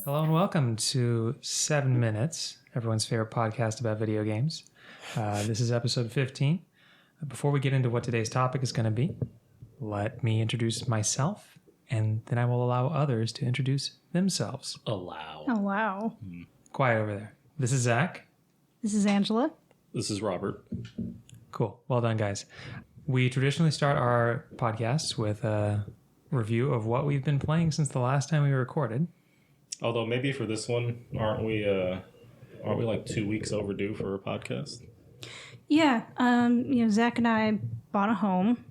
Hello and welcome to 7 Minutes, everyone's favorite podcast about video games. This is episode 15. Before we get into what today's topic is going to be, let me introduce myself, and then I will allow others to introduce themselves. Allow. Oh, wow. Quiet over there. This is Zack. This is Angela. This is Robert. Cool. Well done, guys. We traditionally start our podcasts with a review of what we've been playing since the last time we recorded. Although maybe for this one, aren't we like 2 weeks overdue for a podcast? Yeah. Zack and I bought a home,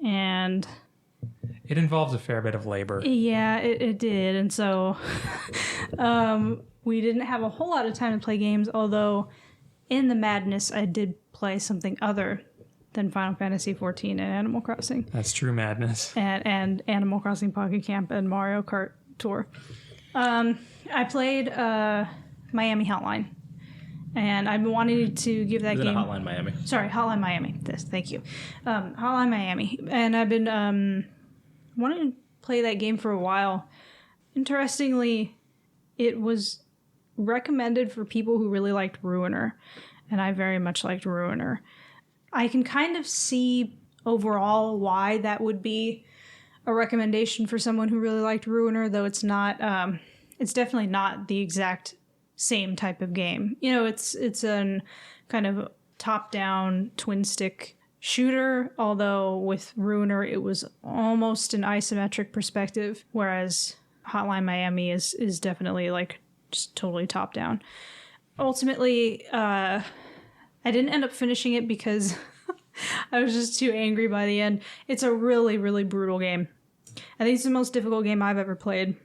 and It involves a fair bit of labor. yeah, it did. And so we didn't have a whole lot of time to play games, although in the madness, I did play something other than Final Fantasy XIV and Animal Crossing. That's true madness. And Animal Crossing Pocket Camp and Mario Kart Tour. I played Miami Hotline, and I've been wanting to give that game. Hotline Miami. Sorry, Hotline Miami. Thank you. Hotline Miami, and I've been wanting to play that game for a while. Interestingly, it was recommended for people who really liked Ruiner, and I very much liked Ruiner. I can kind of see overall why that would be a recommendation for someone who really liked Ruiner, though it's not. It's definitely not the exact same type of game. You know, it's an kind of top-down twin-stick shooter, although with Ruiner it was almost an isometric perspective, whereas Hotline Miami is definitely like just totally top-down. Ultimately, I didn't end up finishing it because I was just too angry by the end. It's a really, really brutal game. I think it's the most difficult game I've ever played.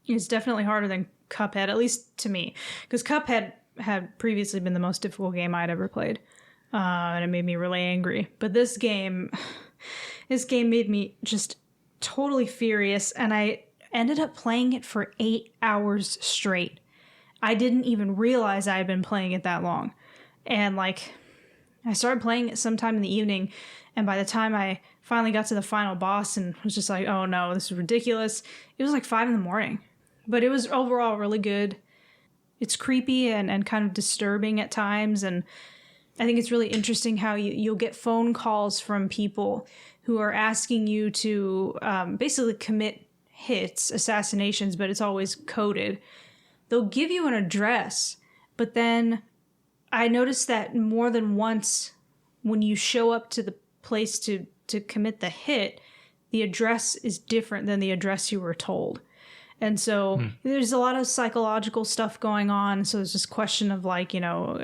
It's definitely harder than Cuphead, at least to me, because Cuphead had previously been the most difficult game I'd ever played, and it made me really angry. But this game made me just totally furious, and I ended up playing it for 8 hours straight. I didn't even realize I had been playing it that long, and I started playing it sometime in the evening, and by the time I finally got to the final boss and was just like, oh no, this is ridiculous, it was like 5 a.m. But it was overall really good. It's creepy and kind of disturbing at times, and I think it's really interesting how you'll get phone calls from people who are asking you to basically commit hits, assassinations, but it's always coded. They'll give you an address, but then I noticed that more than once when you show up to the place to commit the hit, the address is different than the address you were told. And so there's a lot of psychological stuff going on. So there's this question of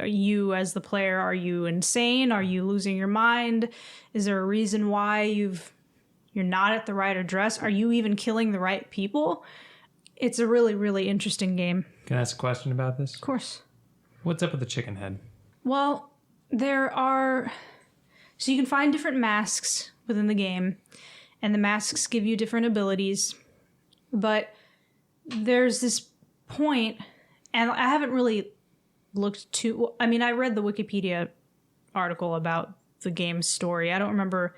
you as the player, are you insane? Are you losing your mind? Is there a reason why you're not at the right address? Are you even killing the right people? It's a really, really interesting game. Can I ask a question about this? Of course. What's up with the chicken head? Well, so you can find different masks within the game, and the masks give you different abilities, but there's this point, and I haven't really looked too... I mean, I read the Wikipedia article about the game's story. I don't remember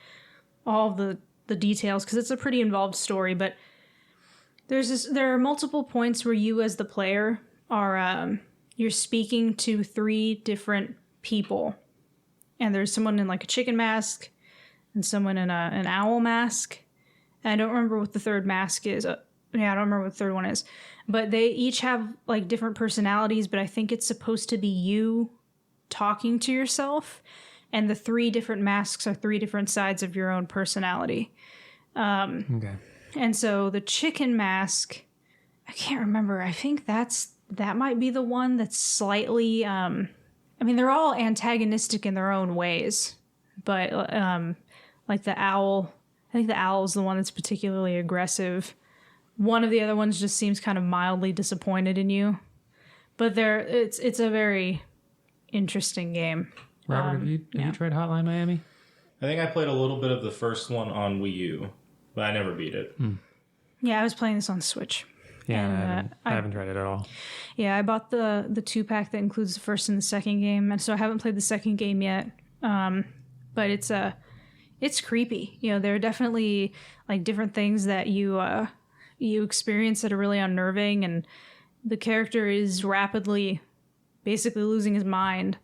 all the details, because it's a pretty involved story, but there are multiple points where you as the player are... you're speaking to 3 different people. And there's someone in a chicken mask and someone in an owl mask. And I don't remember what the third mask is. I don't remember what the third one is. But they each have different personalities, but I think it's supposed to be you talking to yourself. And the 3 different masks are 3 different sides of your own personality. Okay. And so the chicken mask, I can't remember. I think that might be the one that's slightly... they're all antagonistic in their own ways. But the owl... I think the owl is the one that's particularly aggressive. One of the other ones just seems kind of mildly disappointed in you. But it's a very interesting game. Robert, have you tried Hotline Miami? I think I played a little bit of the first one on Wii U, but I never beat it. Yeah, I was playing this on Switch. Yeah, And, I haven't tried it at all. Yeah, I bought the 2-pack that includes the first and the second game, and so I haven't played the second game yet. But it's creepy. You know, there are definitely like different things that you experience that are really unnerving, and the character is rapidly, basically losing his mind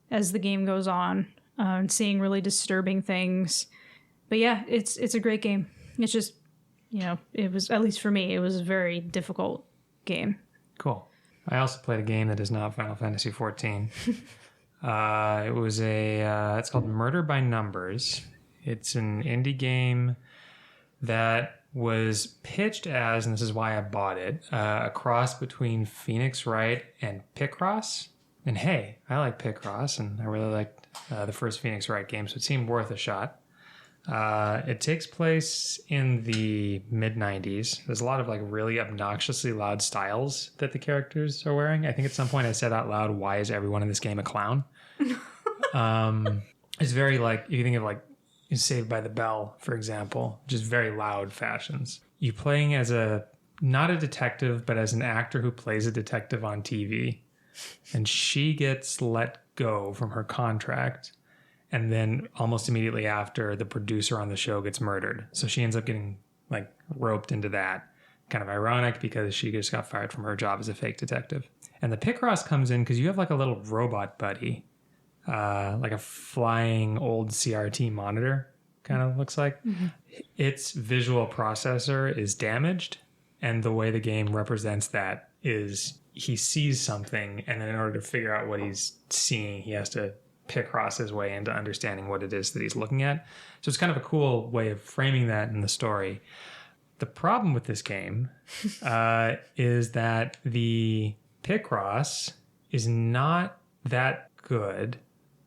as the game goes on, and seeing really disturbing things. But yeah, it's a great game. It's just, you know, it was, at least for me, it was a very difficult game. Cool. I also played a game that is not Final Fantasy XIV. It was it's called Murder by Numbers. It's an indie game that was pitched as, and this is why I bought it, a cross between Phoenix Wright and Picross. And hey, I like Picross, and I really liked the first Phoenix Wright game, so it seemed worth a shot. It takes place in the mid-90s. There's a lot of like really obnoxiously loud styles that the characters are wearing. I think at some point I said out loud, why is everyone in this game a clown? It's very like, you can think of like Saved by the Bell, for example, just very loud fashions. You playing as not a detective, but as an actor who plays a detective on TV. And she gets let go from her contract. And then almost immediately after, the producer on the show gets murdered. So she ends up getting like roped into that. Kind of ironic because she just got fired from her job as a fake detective. And the Picross comes in because you have like a little robot buddy, like a flying old CRT monitor, kind of looks like. Mm-hmm. Its visual processor is damaged. And the way the game represents that is he sees something, and then in order to figure out what he's seeing, he has to Picross his way into understanding what it is that he's looking at. So it's kind of a cool way of framing that in the story. The problem with this game is that the Picross is not that good.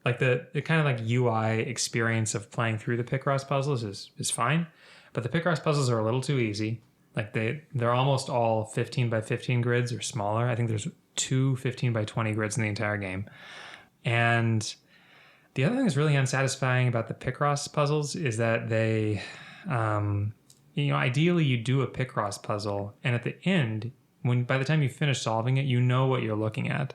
Like the kind of like UI experience of playing through the Picross puzzles is fine, but the Picross puzzles are a little too easy. Like they're almost all 15 by 15 grids or smaller. I think there's 2 15 by 20 grids in the entire game. And the other thing that's really unsatisfying about the Picross puzzles is that they, ideally you do a Picross puzzle, and at the end, by the time you finish solving it, you know what you're looking at.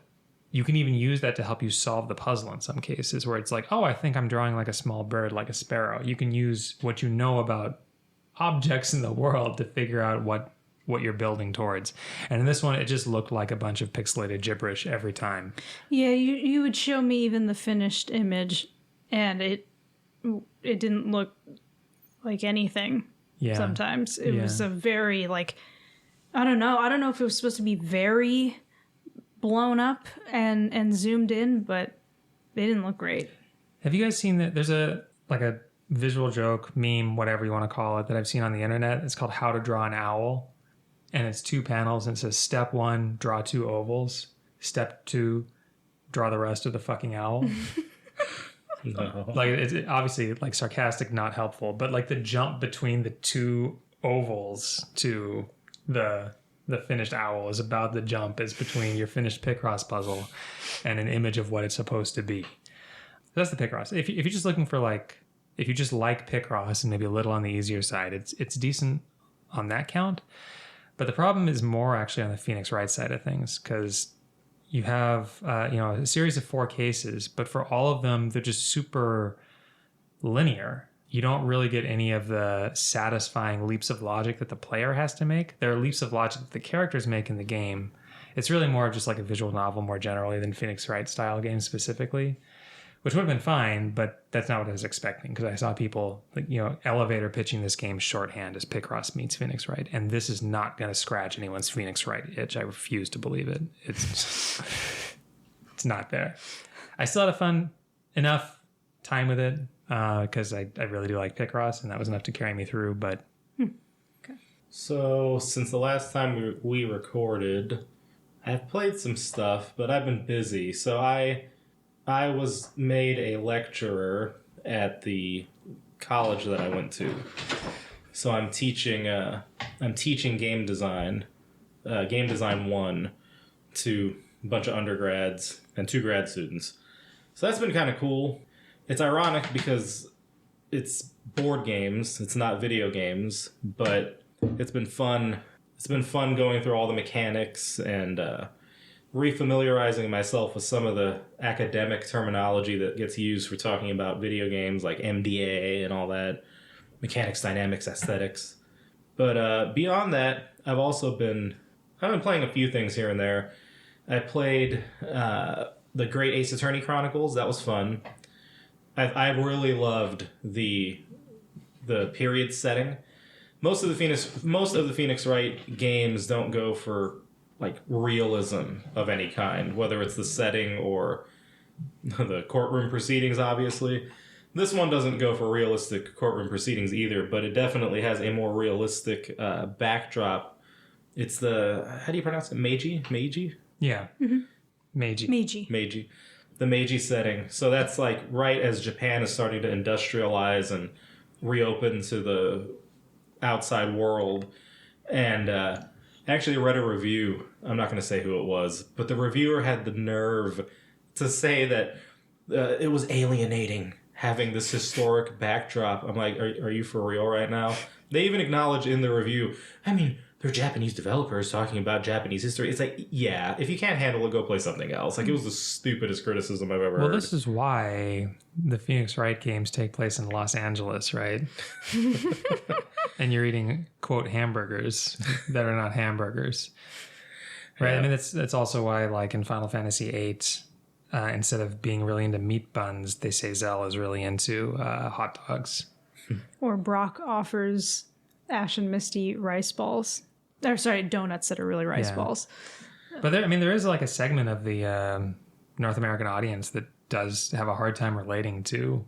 You can even use that to help you solve the puzzle in some cases, where it's like, oh, I think I'm drawing like a small bird, like a sparrow. You can use what you know about objects in the world to figure out what you're building towards. And in this one, it just looked like a bunch of pixelated gibberish every time. Yeah, you would show me even the finished image, and it didn't look like anything. Yeah. Sometimes it was a very like, I don't know if it was supposed to be very blown up and zoomed in, but they didn't look great. Have you guys seen that? There's a visual joke, meme, whatever you want to call it, that I've seen on the internet. It's called How to Draw an Owl. And it's 2 panels, and it says, step 1, draw 2 ovals. Step 2, draw the rest of the fucking owl. No. Like, it's obviously like sarcastic, not helpful, but like the jump between the 2 ovals to the finished owl is about the jump is between your finished Picross puzzle and an image of what it's supposed to be. That's the Picross. If you're just looking for like, if you just like Picross and maybe a little on the easier side, it's decent on that count. But the problem is more actually on the Phoenix Wright side of things, because you have a series of 4 cases, but for all of them, they're just super linear. You don't really get any of the satisfying leaps of logic that the player has to make. There are leaps of logic that the characters make in the game. It's really more of just like a visual novel more generally than Phoenix Wright style games specifically, which would have been fine, but that's not what I was expecting, because I saw people, elevator pitching this game shorthand as Picross meets Phoenix Wright, and this is not going to scratch anyone's Phoenix Wright itch. I refuse to believe it. It's not there. I still had a fun enough time with it, because I really do like Picross, and that was enough to carry me through, but... Okay. So, since the last time we recorded, I've played some stuff, but I've been busy, so I was made a lecturer at the college that I went to. So I'm teaching game design 1 to a bunch of undergrads and 2 grad students. So that's been kind of cool. It's ironic because it's board games, it's not video games, but it's been fun it's been fun going through all the mechanics and refamiliarizing myself with some of the academic terminology that gets used for talking about video games, like MDA and all that, mechanics, dynamics, aesthetics. But beyond that, I've been playing a few things here and there. I played the Great Ace Attorney Chronicles. That was fun. I really loved the period setting. Most of the Phoenix Wright games don't go for like realism of any kind, whether it's the setting or the courtroom proceedings, obviously. This one doesn't go for realistic courtroom proceedings either, but it definitely has a more realistic backdrop. It's how do you pronounce it? Meiji? Yeah. Mm-hmm. Meiji. The Meiji setting. So that's like right as Japan is starting to industrialize and reopen to the outside world. And actually read a review. I'm not going to say who it was, but the reviewer had the nerve to say that it was alienating having this historic backdrop. I'm like, are you for real right now? They even acknowledge in the review, I mean, they're Japanese developers talking about Japanese history. It's like, yeah, if you can't handle it, go play something else. Like, it was the stupidest criticism I've ever heard. Well, this is why the Phoenix Wright games take place in Los Angeles, right? And you're eating, quote, hamburgers that are not hamburgers. Right? Yeah. I mean, that's also why, like, in Final Fantasy VIII, instead of being really into meat buns, they say Zell is really into hot dogs. Or Brock offers Ash and Misty rice balls. Or, sorry, donuts that are really rice balls. But there is like a segment of the North American audience that does have a hard time relating to,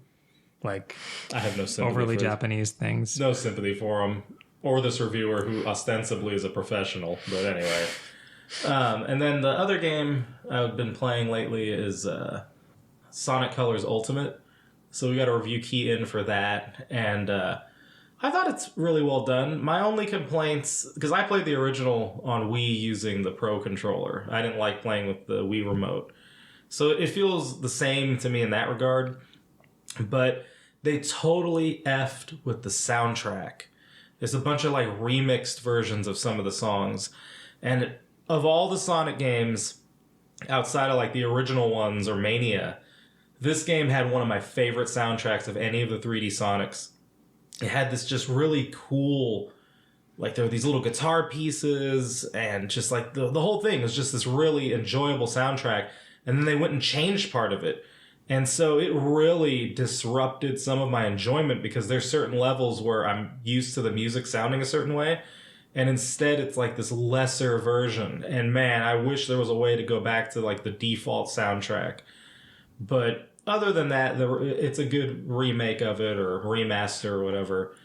like, I have no sympathy overly for Japanese things. No sympathy for him or this reviewer who ostensibly is a professional. But anyway. And then the other game I've been playing lately is Sonic Colors Ultimate. So we got a review key in for that. And I thought it's really well done. My only complaints, because I played the original on Wii using the Pro controller. I didn't like playing with the Wii remote. So it feels the same to me in that regard. But they totally effed with the soundtrack. There's a bunch of like remixed versions of some of the songs. And of all the Sonic games, outside of like the original ones or Mania, this game had one of my favorite soundtracks of any of the 3D Sonics. It had this just really cool, like there were these little guitar pieces and just like the whole thing was just this really enjoyable soundtrack. And then they went and changed part of it. And so it really disrupted some of my enjoyment because there's certain levels where I'm used to the music sounding a certain way. And instead it's like this lesser version. And man, I wish there was a way to go back to like the default soundtrack. But other than that, it's a good remake of it or remaster or whatever.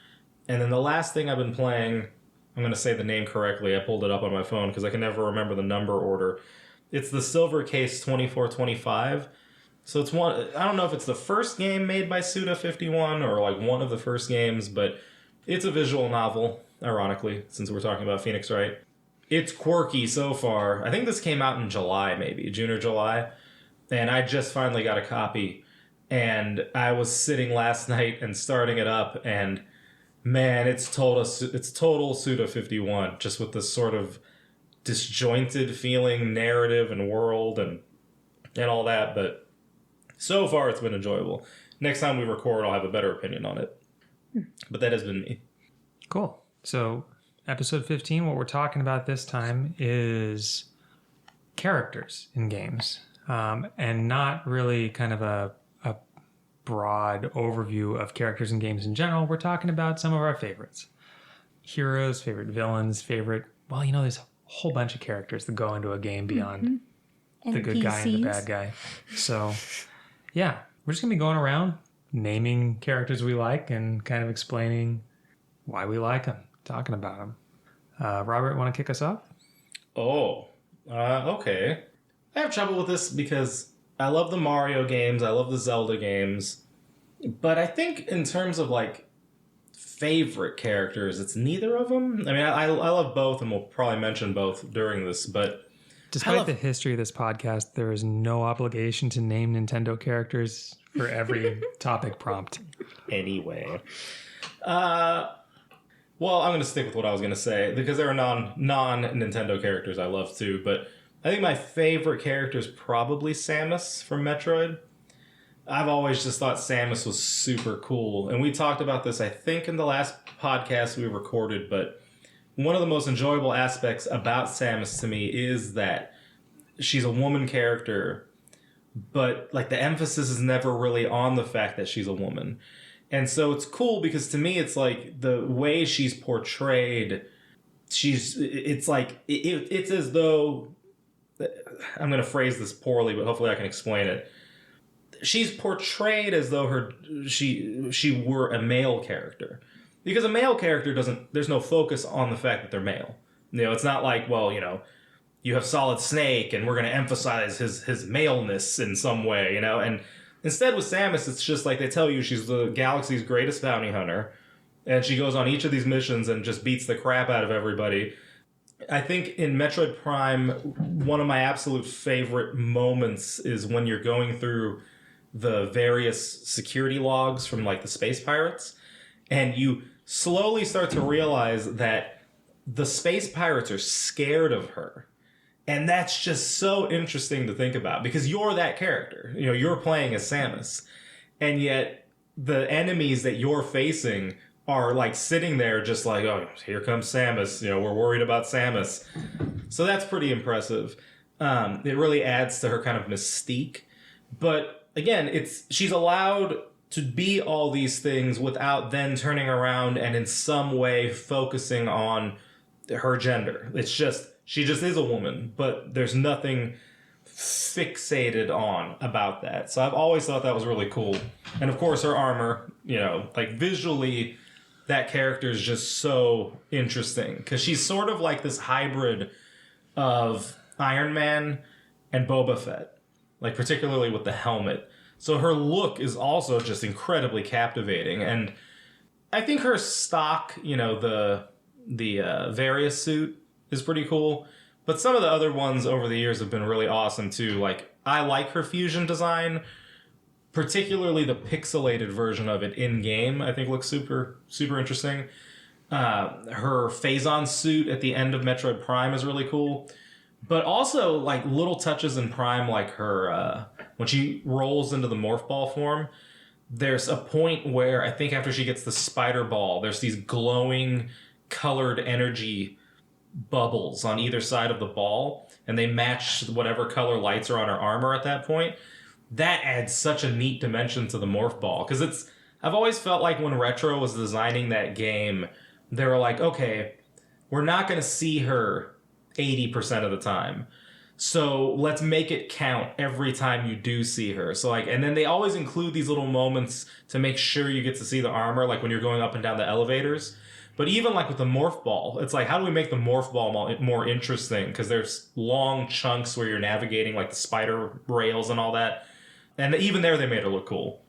And then the last thing I've been playing, I'm going to say the name correctly. I pulled it up on my phone because I can never remember the number order. It's the Silver Case 2425. So it's one, I don't know if it's the first game made by Suda51 or like one of the first games, but it's a visual novel, ironically, since we're talking about Phoenix Wright. It's quirky so far. I think this came out in July, maybe, June or July. And I just finally got a copy. And I was sitting last night and starting it up, and man, it's total Suda51, just with this sort of disjointed feeling, narrative and world and all that. But so far, it's been enjoyable. Next time we record, I'll have a better opinion on it. But that has been me. Cool. So, episode 15, what we're talking about this time is characters in games. And not really kind of a broad overview of characters in games in general. We're talking about some of our favorites. Heroes, favorite villains, well, there's a whole bunch of characters that go into a game beyond the good guy and the bad guy. So, yeah, we're just going to be going around naming characters we like and kind of explaining why we like them, talking about them. Robert, want to kick us off? Okay. I have trouble with this because I love the Mario games, I love the Zelda games, but I think in terms of like favorite characters, it's neither of them. I mean, I love both, and we'll probably mention both during this, but despite the history of this podcast, there is no obligation to name Nintendo characters for every topic prompt. Anyway. Well, I'm going to stick with what I was going to say, because there are non-Nintendo characters I love too, but I think my favorite character is probably Samus from Metroid. I've always just thought Samus was super cool, and we talked about this, I think, in the last podcast we recorded, but one of the most enjoyable aspects about Samus to me is that she's a woman character, but like the emphasis is never really on the fact that she's a woman. And so it's cool because to me it's like the way she's portrayed, it's as though, I'm going to phrase this poorly, but hopefully I can explain it. She's portrayed as though she were a male character. Because a male character there's no focus on the fact that they're male. You know, it's not like, well, you know, you have Solid Snake and we're going to emphasize his maleness in some way, you know? And instead with Samus, it's just like they tell you she's the galaxy's greatest bounty hunter. And she goes on each of these missions and just beats the crap out of everybody. I think in Metroid Prime, one of my absolute favorite moments is when you're going through the various security logs from like the space pirates. And you slowly start to realize that the space pirates are scared of her. And that's just so interesting to think about because you're that character. You know, you're playing as Samus. And yet the enemies that you're facing are like sitting there just like, oh, here comes Samus. You know, we're worried about Samus. So that's pretty impressive. It really adds to her kind of mystique. But again, she's allowed to be all these things without then turning around and in some way focusing on her gender. It's just, she just is a woman, but there's nothing fixated on about that. So I've always thought that was really cool. And of course her armor, you know, like visually that character is just so interesting because she's sort of like this hybrid of Iron Man and Boba Fett, like particularly with the helmet. So her look is also just incredibly captivating. And I think her stock, you know, the Various suit is pretty cool. But some of the other ones over the years have been really awesome too. Like, I like her fusion design, particularly the pixelated version of it in-game, I think looks super, super interesting. Her Phazon suit at the end of Metroid Prime is really cool. But also, like, little touches in Prime, like her, when she rolls into the Morph Ball form, there's a point where I think after she gets the Spider Ball, there's these glowing, colored energy bubbles on either side of the ball, and they match whatever color lights are on her armor at that point. That adds such a neat dimension to the Morph Ball, because I've always felt like when Retro was designing that game, they were like, okay, we're not going to see her 80% of the time. So let's make it count every time you do see her. So like, and then they always include these little moments to make sure you get to see the armor, like when you're going up and down the elevators. But even like with the Morph Ball, it's like, how do we make the Morph Ball more interesting? Because there's long chunks where you're navigating like the spider rails and all that. And even there, they made her look cool.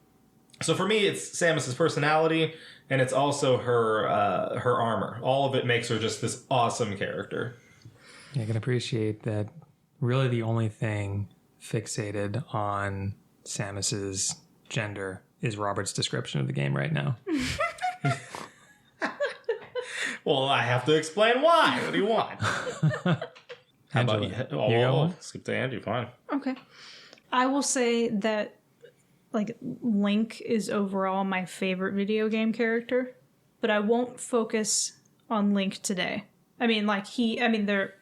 So for me, it's Samus's personality, and it's also her armor. All of it makes her just this awesome character. Yeah, I can appreciate that. Really, the only thing fixated on Samus's gender is Robert's description of the game right now. Well, I have to explain why. What do you want? How about you? Skip to Andy. Fine. Okay. I will say that, like, Link is overall my favorite video game character, but I won't focus on Link today. I mean, like, there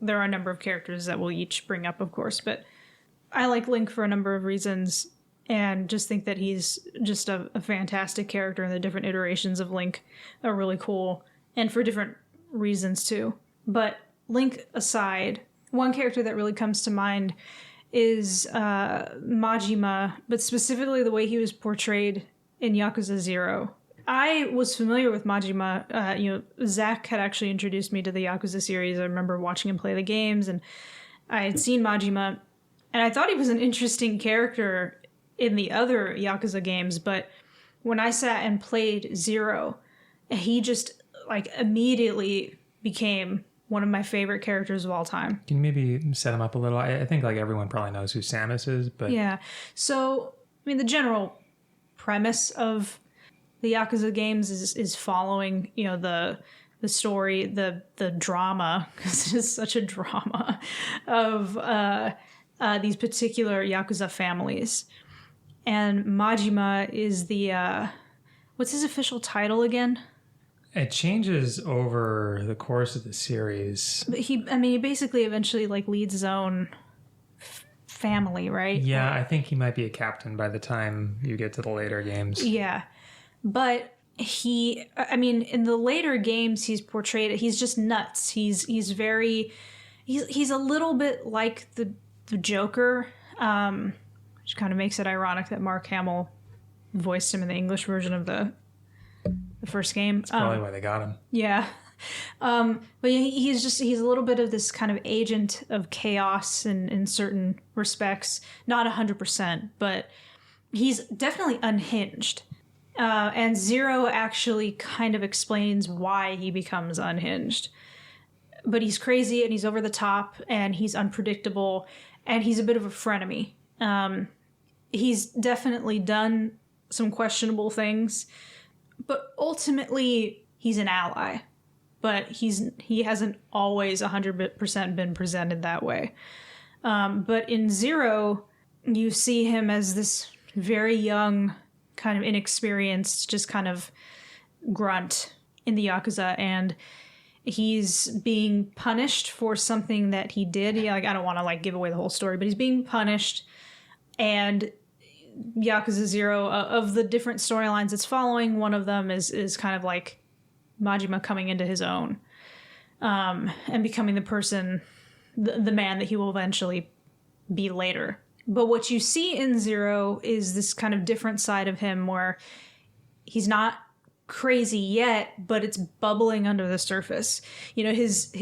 are a number of characters that we'll each bring up, of course, but I like Link for a number of reasons and just think that he's just a fantastic character, and the different iterations of Link are really cool, and for different reasons too. But Link aside, one character that really comes to mind is Majima, but specifically the way he was portrayed in Yakuza 0. I was familiar with Majima. Zack had actually introduced me to the Yakuza series. I remember watching him play the games, and I had seen Majima, and I thought he was an interesting character in the other Yakuza games, but when I sat and played 0, he just, like, immediately became one of my favorite characters of all time. Can you maybe set him up a little? I think like everyone probably knows who Samus is, but yeah. So, I mean, the general premise of the Yakuza games is following, the the story, the drama, because it is such a drama of these particular Yakuza families. And Majima is the what's his official title again? It changes over the course of the series. But he basically eventually like leads his own family, right? Yeah, I think he might be a captain by the time you get to the later games. Yeah. But in the later games he's portrayed, he's just nuts. He's a little bit like the Joker, which kind of makes it ironic that Mark Hamill voiced him in the English version of the first game. That's probably why they got him. Yeah. But he's a little bit of this kind of agent of chaos in certain respects. Not 100%, but he's definitely unhinged. And Zero actually kind of explains why he becomes unhinged. But he's crazy and he's over the top and he's unpredictable and he's a bit of a frenemy. He's definitely done some questionable things, but ultimately he's an ally. But he hasn't always 100% been presented that way. But in Zero, you see him as this very young, kind of inexperienced, just kind of grunt in the Yakuza, and he's being punished for something that he did. Yeah, like I don't want to like give away the whole story, but he's being punished, and Yakuza 0, of the different storylines it's following, one of them is kind of like Majima coming into his own, and becoming the person, the man that he will eventually be later. But what you see in 0 is this kind of different side of him where he's not crazy yet, but it's bubbling under the surface. You know, his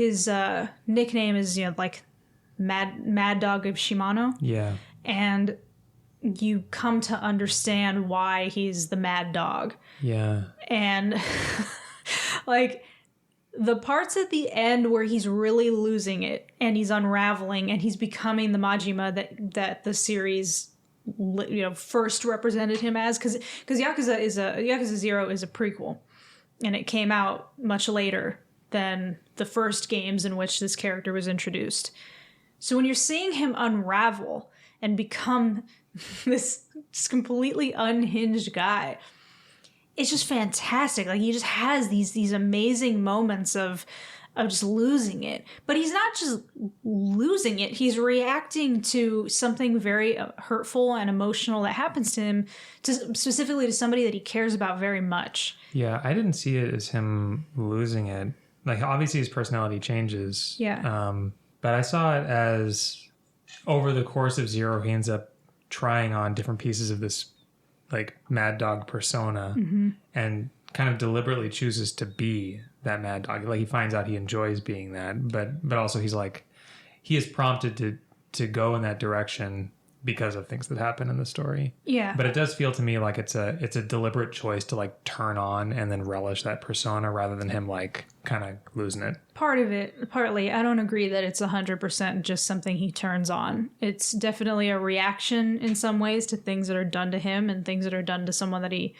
nickname is, like Mad Dog of Shimano. Yeah. And you come to understand why he's the Mad Dog. Yeah. And like the parts at the end where he's really losing it and he's unraveling and he's becoming the Majima that the series first represented him as, because Yakuza 0 is a prequel, and it came out much later than the first games in which this character was introduced. So when you're seeing him unravel and become this just completely unhinged guy, it's just fantastic. Like he just has these amazing moments of just losing it. But he's not just losing it. He's reacting to something very hurtful and emotional that happens to him, specifically to somebody that he cares about very much. Yeah, I didn't see it as him losing it. Like obviously his personality changes. Yeah. But I saw it as over the course of 0, he ends up trying on different pieces of this like Mad Dog persona, and kind of deliberately chooses to be that Mad Dog. Like he finds out he enjoys being that, but also he's like, he is prompted to go in that direction because of things that happen in the story. Yeah. But it does feel to me like it's a deliberate choice to like turn on and then relish that persona rather than him like kind of losing it. Partly, I don't agree that it's 100% just something he turns on. It's definitely a reaction in some ways to things that are done to him and things that are done to someone that he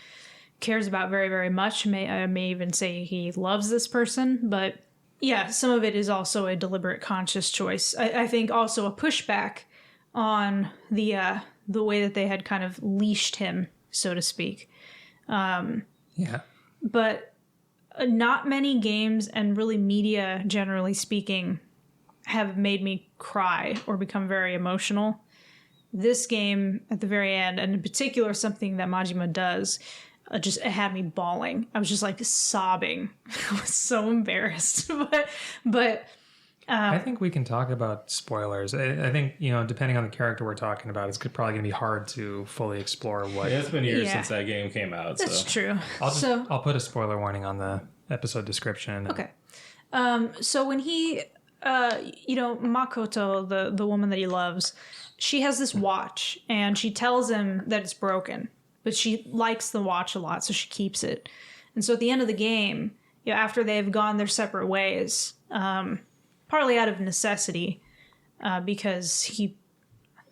cares about very, very much. I may even say he loves this person, but yeah, some of it is also a deliberate conscious choice. I think also a pushback on the way that they had kind of leashed him, so to speak. Yeah. But not many games and really media, generally speaking, have made me cry or become very emotional. This game at the very end, and in particular something that Majima does, it had me bawling. I was just like sobbing. I was so embarrassed. but I think we can talk about spoilers. I think, depending on the character we're talking about, it's probably going to be hard to fully explore what... Yeah, it's been years since that game came out. That's true. I'll put a spoiler warning on the episode description. Okay. So when he, Makoto, the woman that he loves, she has this watch, and she tells him that it's broken, but she likes the watch a lot, so she keeps it. And so at the end of the game, after they've gone their separate ways... partly out of necessity, because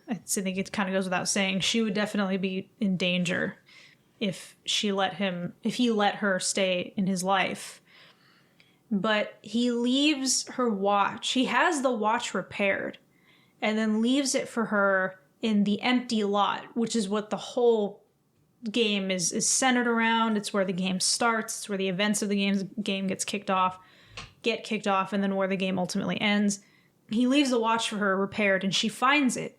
I think it kind of goes without saying, she would definitely be in danger if he let her stay in his life. but he leaves her watch. He has the watch repaired and then leaves it for her in the empty lot, which is what the whole game is centered around. It's where the game starts. It's where the events of the game get kicked off, and then where the game ultimately ends. He leaves the watch for her repaired, and she finds it.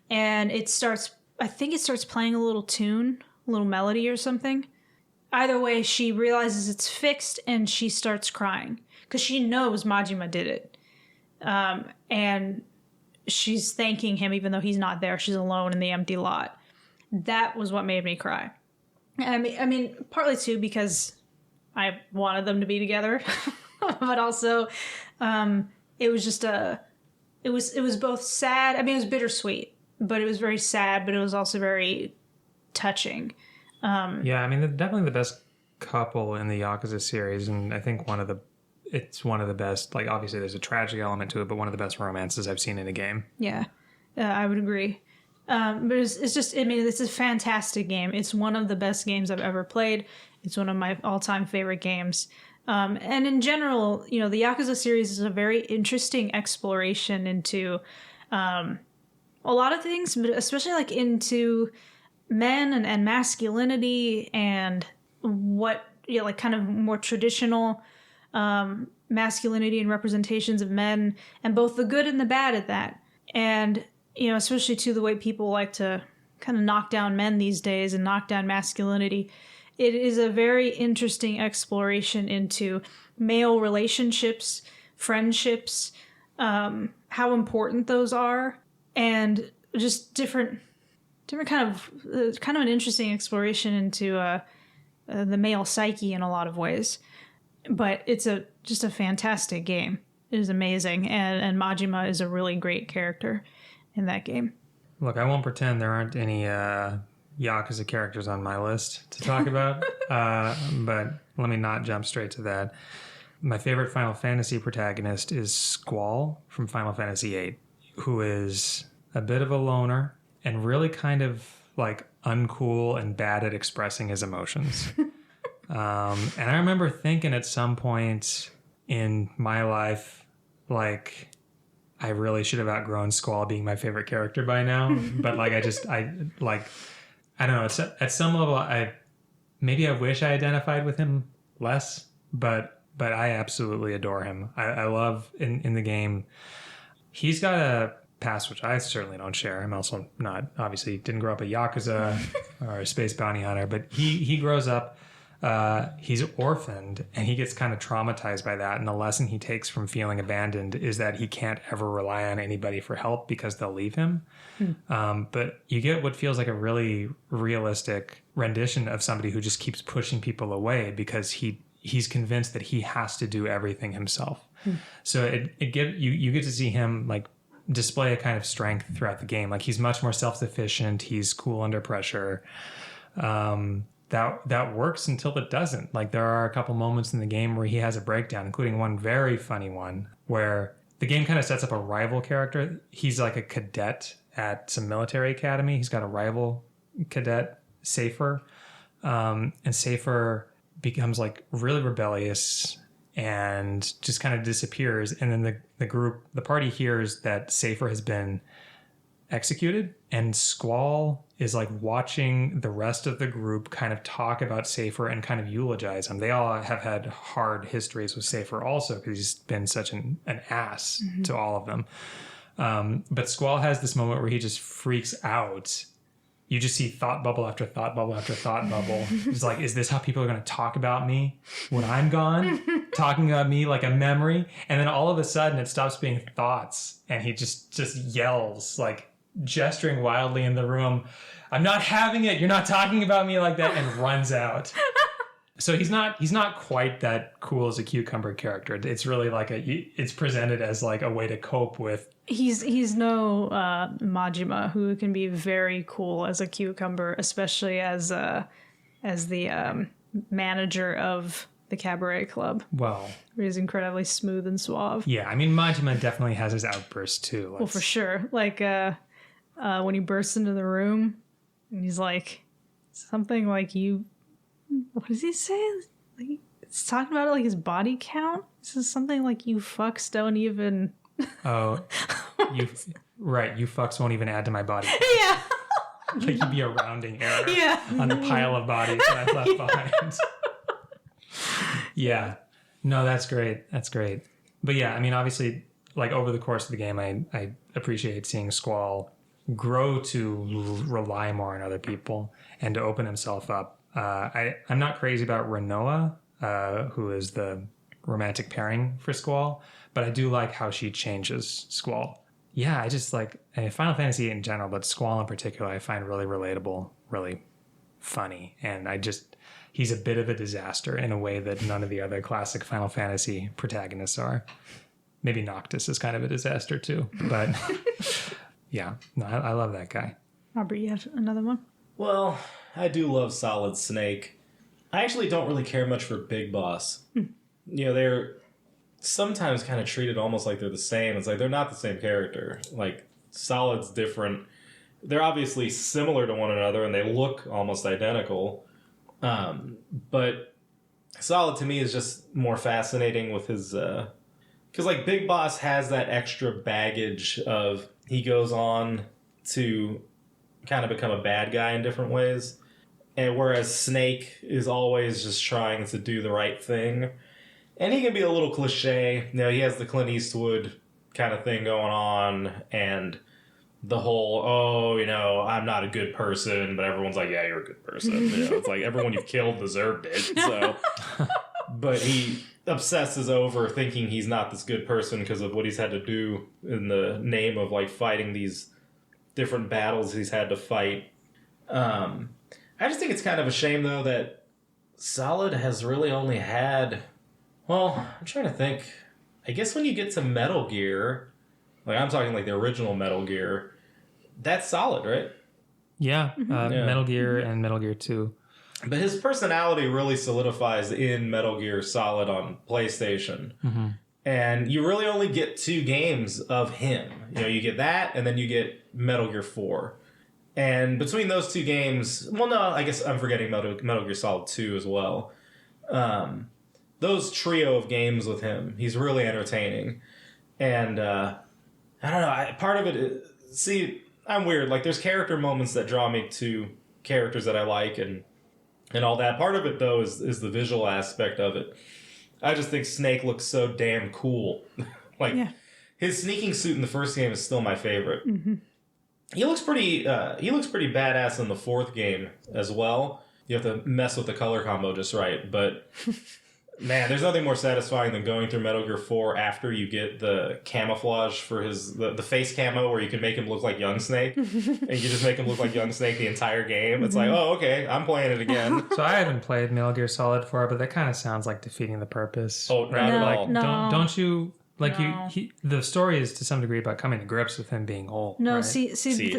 And it starts playing a little tune, a little melody or something. Either way, she realizes it's fixed, and she starts crying because she knows Majima did it. And she's thanking him even though he's not there. She's alone in the empty lot. That was what made me cry. I mean, partly too because I wanted them to be together, but also it was just it was both sad. I mean, it was bittersweet, but it was very sad, but it was also very touching. Yeah, I mean, they're definitely the best couple in the Yakuza series, and I think it's one of the best. Like, obviously, there's a tragic element to it, but one of the best romances I've seen in a game. Yeah, I would agree. But it's just, I mean, it's a fantastic game. It's one of the best games I've ever played. It's one of my all-time favorite games. And in general, you know, the Yakuza series is a very interesting exploration into a lot of things, but especially like into men and masculinity and what, you know, like kind of more traditional masculinity and representations of men, and both the good and the bad at that. And, you know, especially to the way people like to kind of knock down men these days and knock down masculinity. It is a very interesting exploration into male relationships, friendships, how important those are, and just different kind of an interesting exploration into the male psyche in a lot of ways. But it's just a fantastic game. It is amazing, and Majima is a really great character in that game. Look, I won't pretend there aren't any Yakuza characters on my list to talk about, but let me not jump straight to that. My favorite Final Fantasy protagonist is Squall from Final Fantasy VIII, who is a bit of a loner and really kind of like uncool and bad at expressing his emotions. And I remember thinking at some point in my life, like, I really should have outgrown Squall being my favorite character by now. But like, I don't know. It's, at some level, I wish I identified with him less, but I absolutely adore him. I love in the game. He's got a past, which I certainly don't share. I'm also not, obviously didn't grow up a Yakuza or a space bounty hunter, but he grows up, he's orphaned, and he gets kind of traumatized by that. And the lesson he takes from feeling abandoned is that he can't ever rely on anybody for help because they'll leave him. But you get what feels like a really realistic rendition of somebody who just keeps pushing people away because he's convinced that he has to do everything himself. So you get to see him like display a kind of strength throughout the game. Like, he's much more self-sufficient. He's cool under pressure. That works until it doesn't. Like, there are a couple moments in the game where he has a breakdown, including one very funny one where the game kind of sets up a rival character. He's like a cadet at some military academy. He's got a rival cadet, Safer. And Safer becomes like really rebellious and just kind of disappears. And then the party hears that Safer has been executed, and Squall is like watching the rest of the group kind of talk about Safer and kind of eulogize him. They all have had hard histories with Safer also because he's been such an ass to all of them. But Squall has this moment where he just freaks out. You just see thought bubble after thought bubble after thought bubble. He's like, is this how people are going to talk about me when I'm gone? Talking about me like a memory? And then all of a sudden it stops being thoughts and he just yells, like gesturing wildly in the room, I'm not having it. You're not talking about me like that, and runs out. So he's not quite that cool as a cucumber character. It's really like it's presented as like a way to cope with. He's no Majima, who can be very cool as a cucumber, especially as the manager of the cabaret club. Well, he's incredibly smooth and suave. Yeah, I mean, Majima definitely has his outbursts too. Well, for sure. Like when he bursts into the room and he's like something like, you. What does he say? Like, It's talking about like his body count. This is something like you fucks don't even. Oh, you fucks won't even add to my body. Yeah. Like you'd be a rounding error Yeah. on the pile of bodies that I left behind. Yeah. No, that's great. That's great. But yeah, I mean, obviously, like over the course of the game, I appreciate seeing Squall grow to rely more on other people and to open himself up. I'm not crazy about Renoa, who is the romantic pairing for Squall, but I do like how she changes Squall. Yeah, I just like Final Fantasy in general, but Squall in particular, I find really relatable, really funny, and he's a bit of a disaster in a way that none of the other classic Final Fantasy protagonists are. Maybe Noctis is kind of a disaster too, but yeah, no, I love that guy. Robert, you have another one? Well, I do love Solid Snake. I actually don't really care much for Big Boss. You know, they're sometimes kind of treated almost like they're the same. It's like they're not the same character. Like, Solid's different. They're obviously similar to one another, and they look almost identical. But Solid, to me, is just more fascinating with his... Because, like, Big Boss has that extra baggage of he goes on to kind of become a bad guy in different ways. And whereas Snake is always just trying to do the right thing. And he can be a little cliche. You know, he has the Clint Eastwood kind of thing going on. And the whole, I'm not a good person. But everyone's like, yeah, you're a good person. You know, it's like everyone you've killed deserved it. So, but he obsesses over thinking he's not this good person because of what he's had to do in the name of like fighting these different battles he's had to fight. I just think it's kind of a shame though that Solid has really only had, well, I'm trying to think. I guess when you get to Metal Gear, like I'm talking like the original Metal Gear, that's Solid, right? Yeah, Yeah. Metal Gear and Metal Gear 2. But his personality really solidifies in Metal Gear Solid on PlayStation. Mm-hmm. And you really only get 2 games of him. You know, you get that, and then you get Metal Gear 4. And between those 2 games... Well, no, I guess I'm forgetting Metal Gear Solid 2 as well. Those trio of games with him, he's really entertaining. And, I don't know, part of it... See, I'm weird. Like, there's character moments that draw me to characters that I like and all that. Part of it, though, is the visual aspect of it. I just think Snake looks so damn cool. His sneaking suit in the first game is still my favorite. Mm-hmm. He looks pretty badass in the 4th game as well. You have to mess with the color combo just right. But, man, there's nothing more satisfying than going through Metal Gear 4 after you get the camouflage for the face camo where you can make him look like Young Snake. And you just make him look like Young Snake the entire game. It's like, oh, okay, I'm playing it again. So I haven't played Metal Gear Solid 4, but that kind of sounds like defeating the purpose. Oh, not at all. No. Don't you... Like No. the story is to some degree about coming to grips with him being old. No, right? see,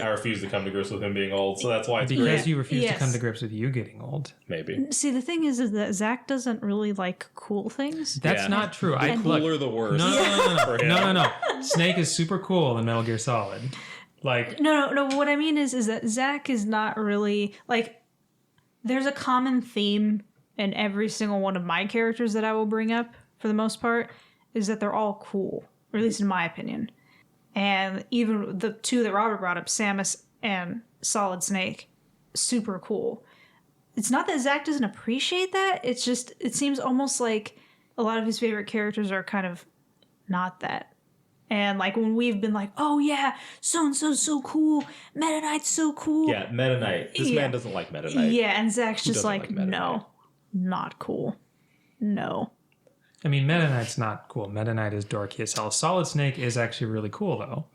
I refuse to come to grips with him being old, so that's why it's Because great. you refuse to Yes. come to grips with you getting old. Maybe. see, the thing is that Zack doesn't really like cool things. That's Yeah. not true. The Look, cooler the worse. No. For him. No. Snake is super cool in Metal Gear Solid. Like, No. What I mean is that Zack is not really like. There's a common theme in every single one of my characters that I will bring up for the most part is that they're all cool. Or at least in my opinion. And even the 2 that Robert brought up, Samus and Solid Snake, super cool. It's not that Zack doesn't appreciate that. It's just, it seems almost like a lot of his favorite characters are kind of not that. And like when we've been like, oh yeah, so-and-so's so cool. Meta Knight's so cool. Yeah, Meta Knight. This man doesn't like Meta Knight. Yeah, and Zack's just doesn't like like Meta Knight? no, not cool. No. I mean, Meta Knight's not cool. Meta Knight is dorky as hell. Solid Snake is actually really cool, though.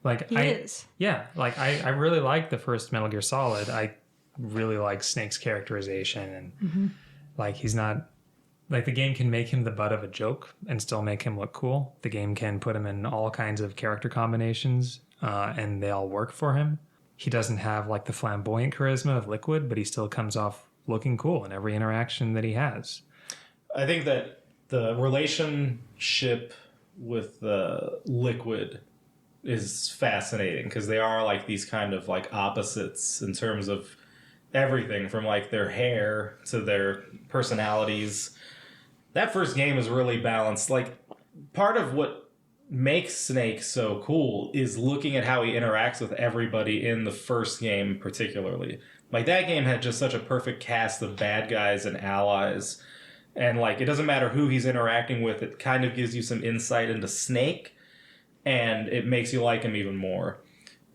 Like He is. Yeah, like I really like the first Metal Gear Solid. I really like Snake's characterization, and like he's not like the game can make him the butt of a joke and still make him look cool. The game can put him in all kinds of character combinations, and they all work for him. He doesn't have like the flamboyant charisma of Liquid, but he still comes off looking cool in every interaction that he has. I think that the relationship with Liquid is fascinating because they are like these kind of like opposites in terms of everything from like their hair to their personalities. that first game is really balanced. Like, part of what makes Snake so cool is looking at how he interacts with everybody in the first game particularly. Like, that game had just such a perfect cast of bad guys and allies. And, like, it doesn't matter who he's interacting with, it kind of gives you some insight into Snake, and it makes you like him even more.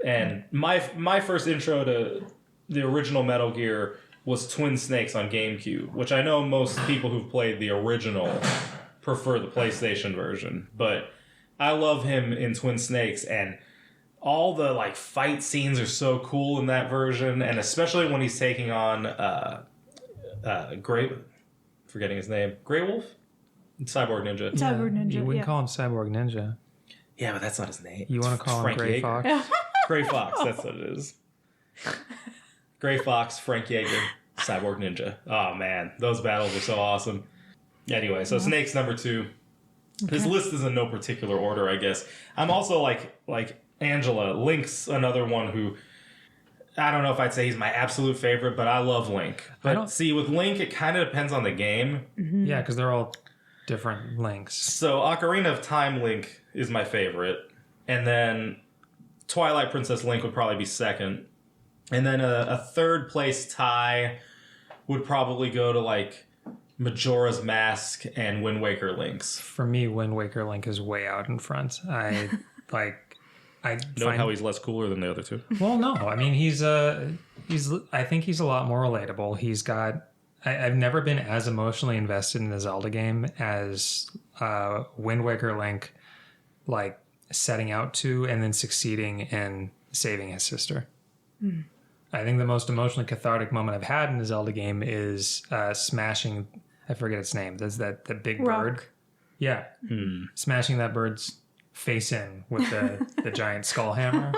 And my first intro to the original Metal Gear was Twin Snakes on GameCube, which I know most people who've played the original prefer the PlayStation version. But I love him in Twin Snakes, and all the like fight scenes are so cool in that version, and especially when he's taking on forgetting his name, Grey Wolf? Cyborg Ninja. Cyborg Ninja, You wouldn't call him Cyborg Ninja. Yeah, but that's not his name. You want to call him Grey Fox? Grey Fox, that's what it is. Grey Fox, Frank Yeager, Cyborg Ninja. Oh man, those battles are so awesome. Anyway, so Snake's number 2. Okay. This list is in no particular order, I guess. I'm also like Angela. Link's another one who, I don't know if I'd say he's my absolute favorite, but I love Link. But see, with Link, it kind of depends on the game. Mm-hmm. Yeah, because they're all different Links. So Ocarina of Time Link is my favorite. And then Twilight Princess Link would probably be second. And then a third place tie would probably go to like Majora's Mask and Wind Waker Links. For me, Wind Waker Link is way out in front. I how he's less cooler than the other two. Well, no, I mean I think he's a lot more relatable. He's got. I've never been as emotionally invested in a Zelda game as Wind Waker Link, like setting out to and then succeeding in saving his sister. Mm. I think the most emotionally cathartic moment I've had in a Zelda game is smashing. I forget its name. There's the big bird. Yeah, smashing that bird's face in with the giant skull hammer.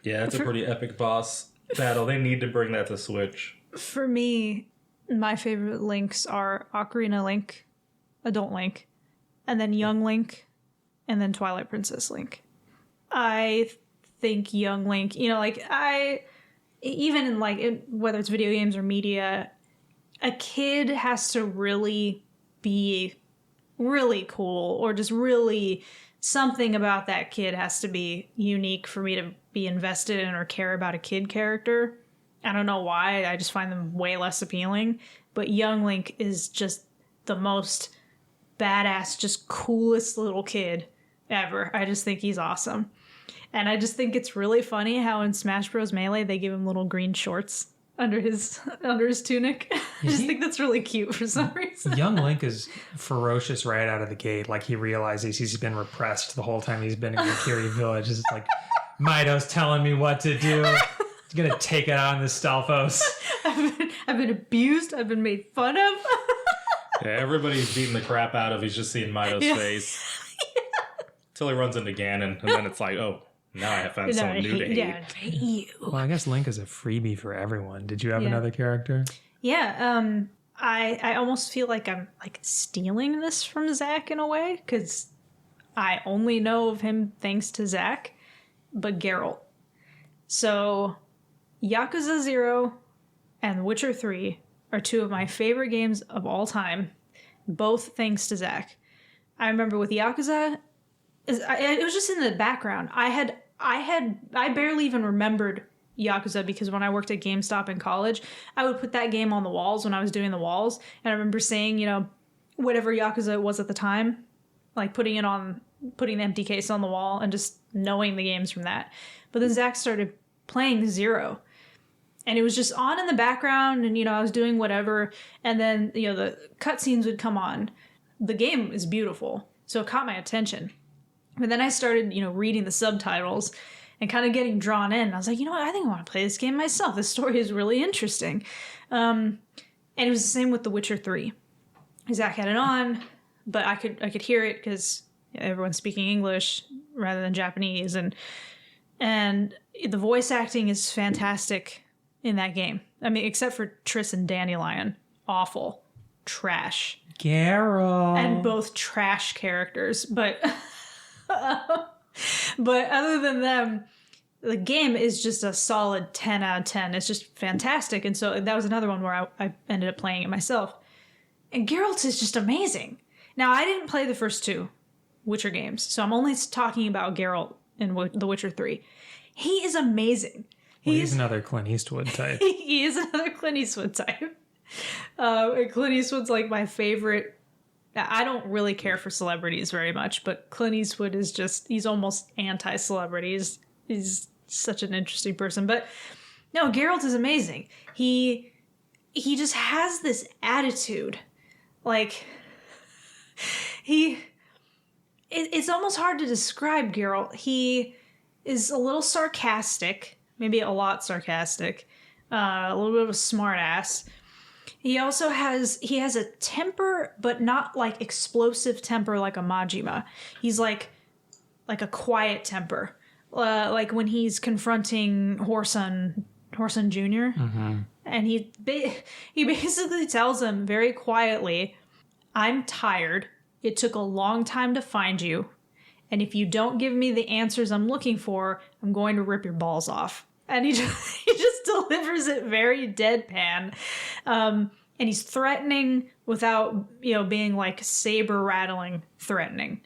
Yeah, that's a pretty epic boss battle. They need to bring that to Switch. For me, my favorite Links are Ocarina Link, Adult Link, and then Young Link, and then Twilight Princess Link. I think Young Link, even in whether it's video games or media, a kid has to really be really cool, or just really something about that kid has to be unique for me to be invested in or care about a kid character. I don't know why, I just find them way less appealing. But Young Link is just the most badass, just coolest little kid ever. I just think he's awesome. And I just think it's really funny how in Smash Bros. Melee they give him little green shorts under his tunic. I just think that's really cute for some reason. Young Link is ferocious right out of the gate. Like, he realizes he's been repressed the whole time he's been in the Kiryu village. It's like, Mido's telling me what to do. He's gonna take it out on the Stalfos. I've been abused. I've been made fun of. Yeah, everybody's beating the crap out of. He's just seeing Mido's face. Till he runs into Ganon, and then it's like, oh, now I have found someone new to hate. Yeah, I hate you. Well, I guess Link is a freebie for everyone. Did you have another character? Yeah, I almost feel like I'm like stealing this from Zack in a way, because I only know of him thanks to Zack, but Geralt. So Yakuza 0 and Witcher 3 are two of my favorite games of all time, both thanks to Zack. I remember with Yakuza, it was just in the background. I barely even remembered Yakuza because when I worked at GameStop in college, I would put that game on the walls when I was doing the walls. And I remember saying, whatever Yakuza it was at the time, like putting the empty case on the wall and just knowing the games from that. But then Zack started playing 0. And it was just on in the background, and, I was doing whatever. And then, the cutscenes would come on. The game is beautiful, so it caught my attention. But then I started, reading the subtitles and kind of getting drawn in. I was like, I think I want to play this game myself. This story is really interesting. And it was the same with The Witcher 3. Zack had it on, but I could hear it because everyone's speaking English rather than Japanese. And the voice acting is fantastic in that game. I mean, except for Triss and Dandelion. Awful. Trash. Geralt. And both trash characters. But but other than them, the game is just a solid 10 out of 10. It's just fantastic. And so that was another one where I ended up playing it myself. And Geralt is just amazing. Now, I didn't play the first 2 Witcher games, so I'm only talking about Geralt in The Witcher 3. He is amazing. He's another Clint Eastwood type. He is another Clint Eastwood type. Clint Eastwood's like my favorite. I don't really care for celebrities very much, but Clint Eastwood is he's almost anti-celebrity. He's such an interesting person. But no, Geralt is amazing. He just has this attitude. Like, it's almost hard to describe Geralt. He is a little sarcastic, maybe a lot sarcastic, a little bit of a smart ass. He also has a temper, but not like explosive temper like a Majima. He's like a quiet temper. Like when he's confronting Whoreson Jr. Mm-hmm. And he basically tells him very quietly, "I'm tired. It took a long time to find you. And if you don't give me the answers I'm looking for, I'm going to rip your balls off." And he just delivers it very deadpan. And he's threatening without, being like saber rattling threatening.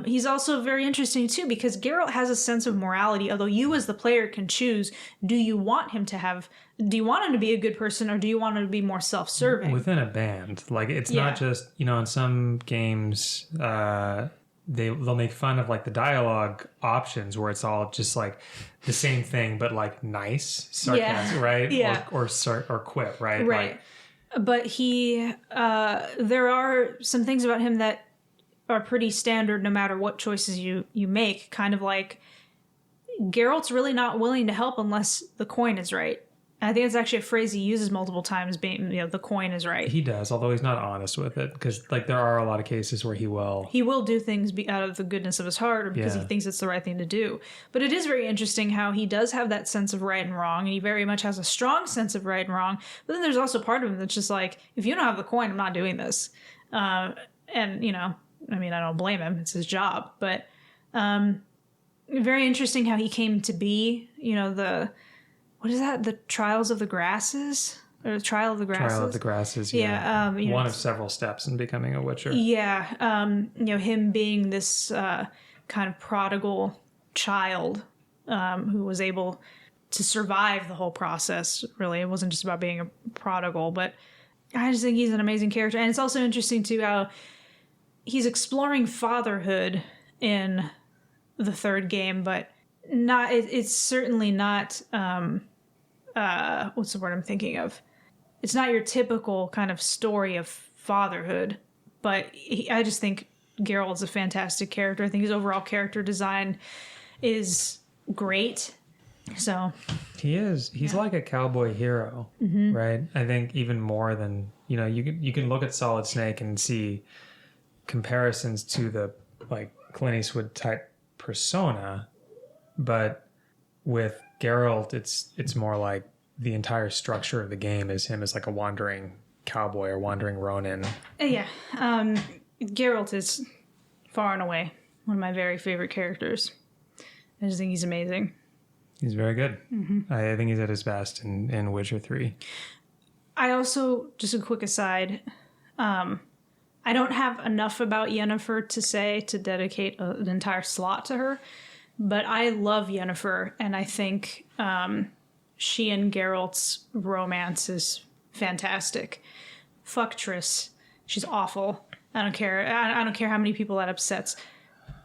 He's also very interesting too, because Geralt has a sense of morality, although you as the player can choose, do you want him to be a good person, or do you want him to be more self-serving? Within a band. Like, it's not just, in some games, they'll make fun of like the dialogue options where it's all just like the same thing, but like nice sarcasm, right? Yeah. Or quip, right? Right. But there are some things about him that are pretty standard no matter what choices you make. Kind of like Geralt's really not willing to help unless the coin is right. And I think it's actually a phrase he uses multiple times, being, the coin is right. He does, although he's not honest with it, because like there are a lot of cases where he will do things out of the goodness of his heart, or because he thinks it's the right thing to do. But it is very interesting how he does have that sense of right and wrong, and he very much has a strong sense of right and wrong. But then there's also part of him that's just like, if you don't have the coin, I'm not doing this. And I don't blame him. It's his job. But very interesting how he came to be, what is that? The Trials of the Grasses? Or the Trial of the Grasses? Trial of the Grasses, yeah. One of several steps in becoming a Witcher. Yeah. Him being this kind of prodigal child who was able to survive the whole process, really. It wasn't just about being a prodigal, but I just think he's an amazing character. And it's also interesting, too, how he's exploring fatherhood in the third game, but it's certainly not what's the word I'm thinking of? It's not your typical kind of story of fatherhood, but I just think Geralt is a fantastic character. I think his overall character design is great. So he is. He's like a cowboy hero, right? I think even more than, you can look at Solid Snake and see comparisons to the like Clint Eastwood type persona, but with Geralt, it's more like the entire structure of the game is him as like a wandering cowboy or wandering Ronin. Yeah, Geralt is far and away one of my very favorite characters. I just think he's amazing. He's very good. I think he's at his best in Witcher 3. I also, just a quick aside, I don't have enough about Yennefer to say to dedicate an entire slot to her, but I love Yennefer, and I think she and Geralt's romance is fantastic. Fuck Triss. She's awful. I don't care. I don't care how many people that upsets.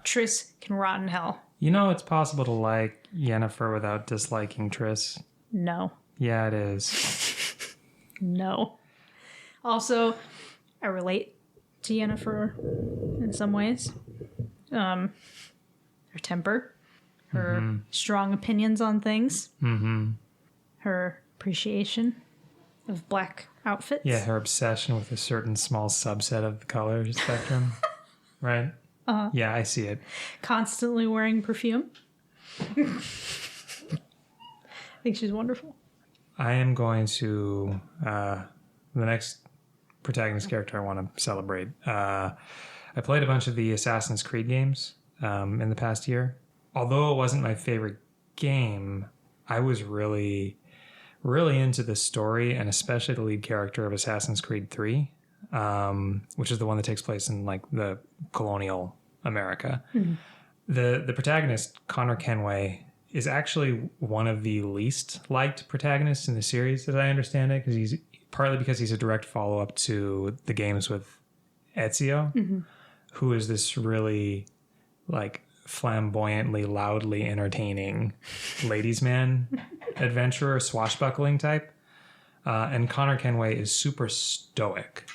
Triss can rot in hell. It's possible to like Yennefer without disliking Triss. No. Yeah, it is. No. Also, I relate to Yennefer in some ways. Her temper, her strong opinions on things, her appreciation of black outfits. Yeah, her obsession with a certain small subset of the color spectrum, right? Yeah, I see it. Constantly wearing perfume. I think she's wonderful. I am going to the next protagonist character I want to celebrate. I played a bunch of the Assassin's Creed games in the past year. Although it wasn't my favorite game, I was really, really into the story and especially the lead character of Assassin's Creed 3. which is the one that takes place in like the colonial America. The protagonist, Connor Kenway, is actually one of the least liked protagonists in the series, as I understand it, because he's a direct follow-up to the games with Ezio, who is this really like flamboyantly, loudly entertaining ladies' man adventurer, swashbuckling type. And Connor Kenway is super stoic.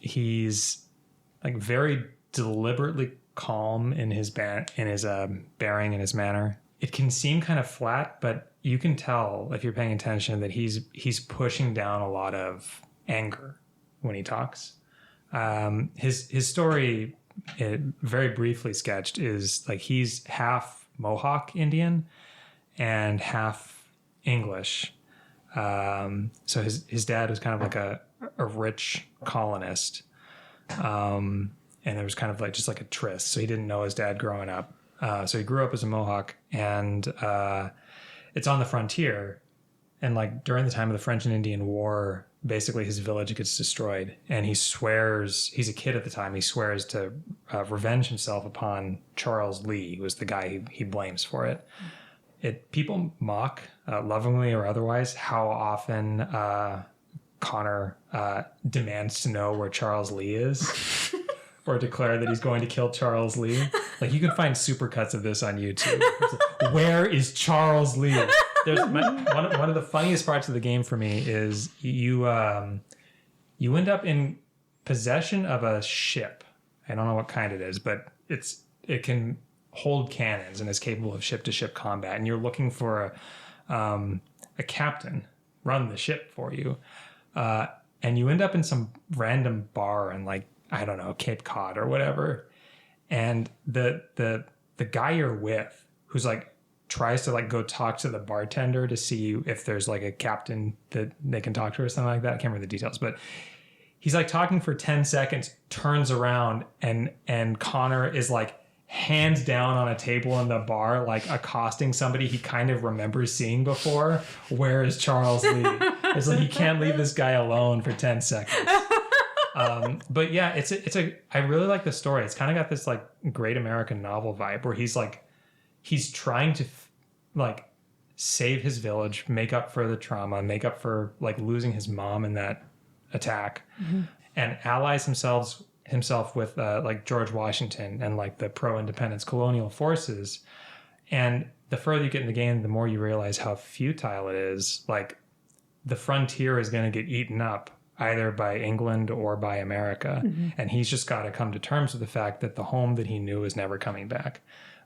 He's like very deliberately calm in his bearing and his manner. It can seem kind of flat, but you can tell if you're paying attention that he's pushing down a lot of anger when he talks. His story, very briefly sketched, is like he's half Mohawk Indian and half English. So his dad was kind of like a rich colonist. And there was kind of like just like a tryst. So he didn't know his dad growing up. So he grew up as a Mohawk, and it's on the frontier. And like during the time of the French and Indian War, basically his village gets destroyed. And he swears, he's a kid at the time, he swears to revenge himself upon Charles Lee, who was the guy he blames for it. People mock, lovingly or otherwise, how often Connor demands to know where Charles Lee is. Or declare that he's going to kill Charles Lee. Like, you can find supercuts of this on YouTube. Like, where is Charles Lee? One of the funniest parts of the game for me is you end up in possession of a ship. I don't know what kind it is, but it can hold cannons and is capable of ship-to-ship combat. And you're looking for a captain run the ship for you. And you end up in some random bar in like, I don't know, Cape Cod or whatever. And the guy you're with, who's like tries to like go talk to the bartender to see if there's like a captain that they can talk to or something like that. I can't remember the details, but he's like talking for 10 seconds, turns around, and Connor is like hands down on a table in the bar, like accosting somebody he kind of remembers seeing before. Where is Charles Lee? It's like, you can't leave this guy alone for 10 seconds. But yeah, I really like the story. It's kind of got this like great American novel vibe where he's trying to like save his village, make up for the trauma, make up for like losing his mom in that attack, and allies himself with like George Washington and like the pro-independence colonial forces. And the further you get in the game, the more you realize how futile it is. Like, the frontier is going to get eaten up either by England or by America. And he's just got to come to terms with the fact that the home that he knew is never coming back.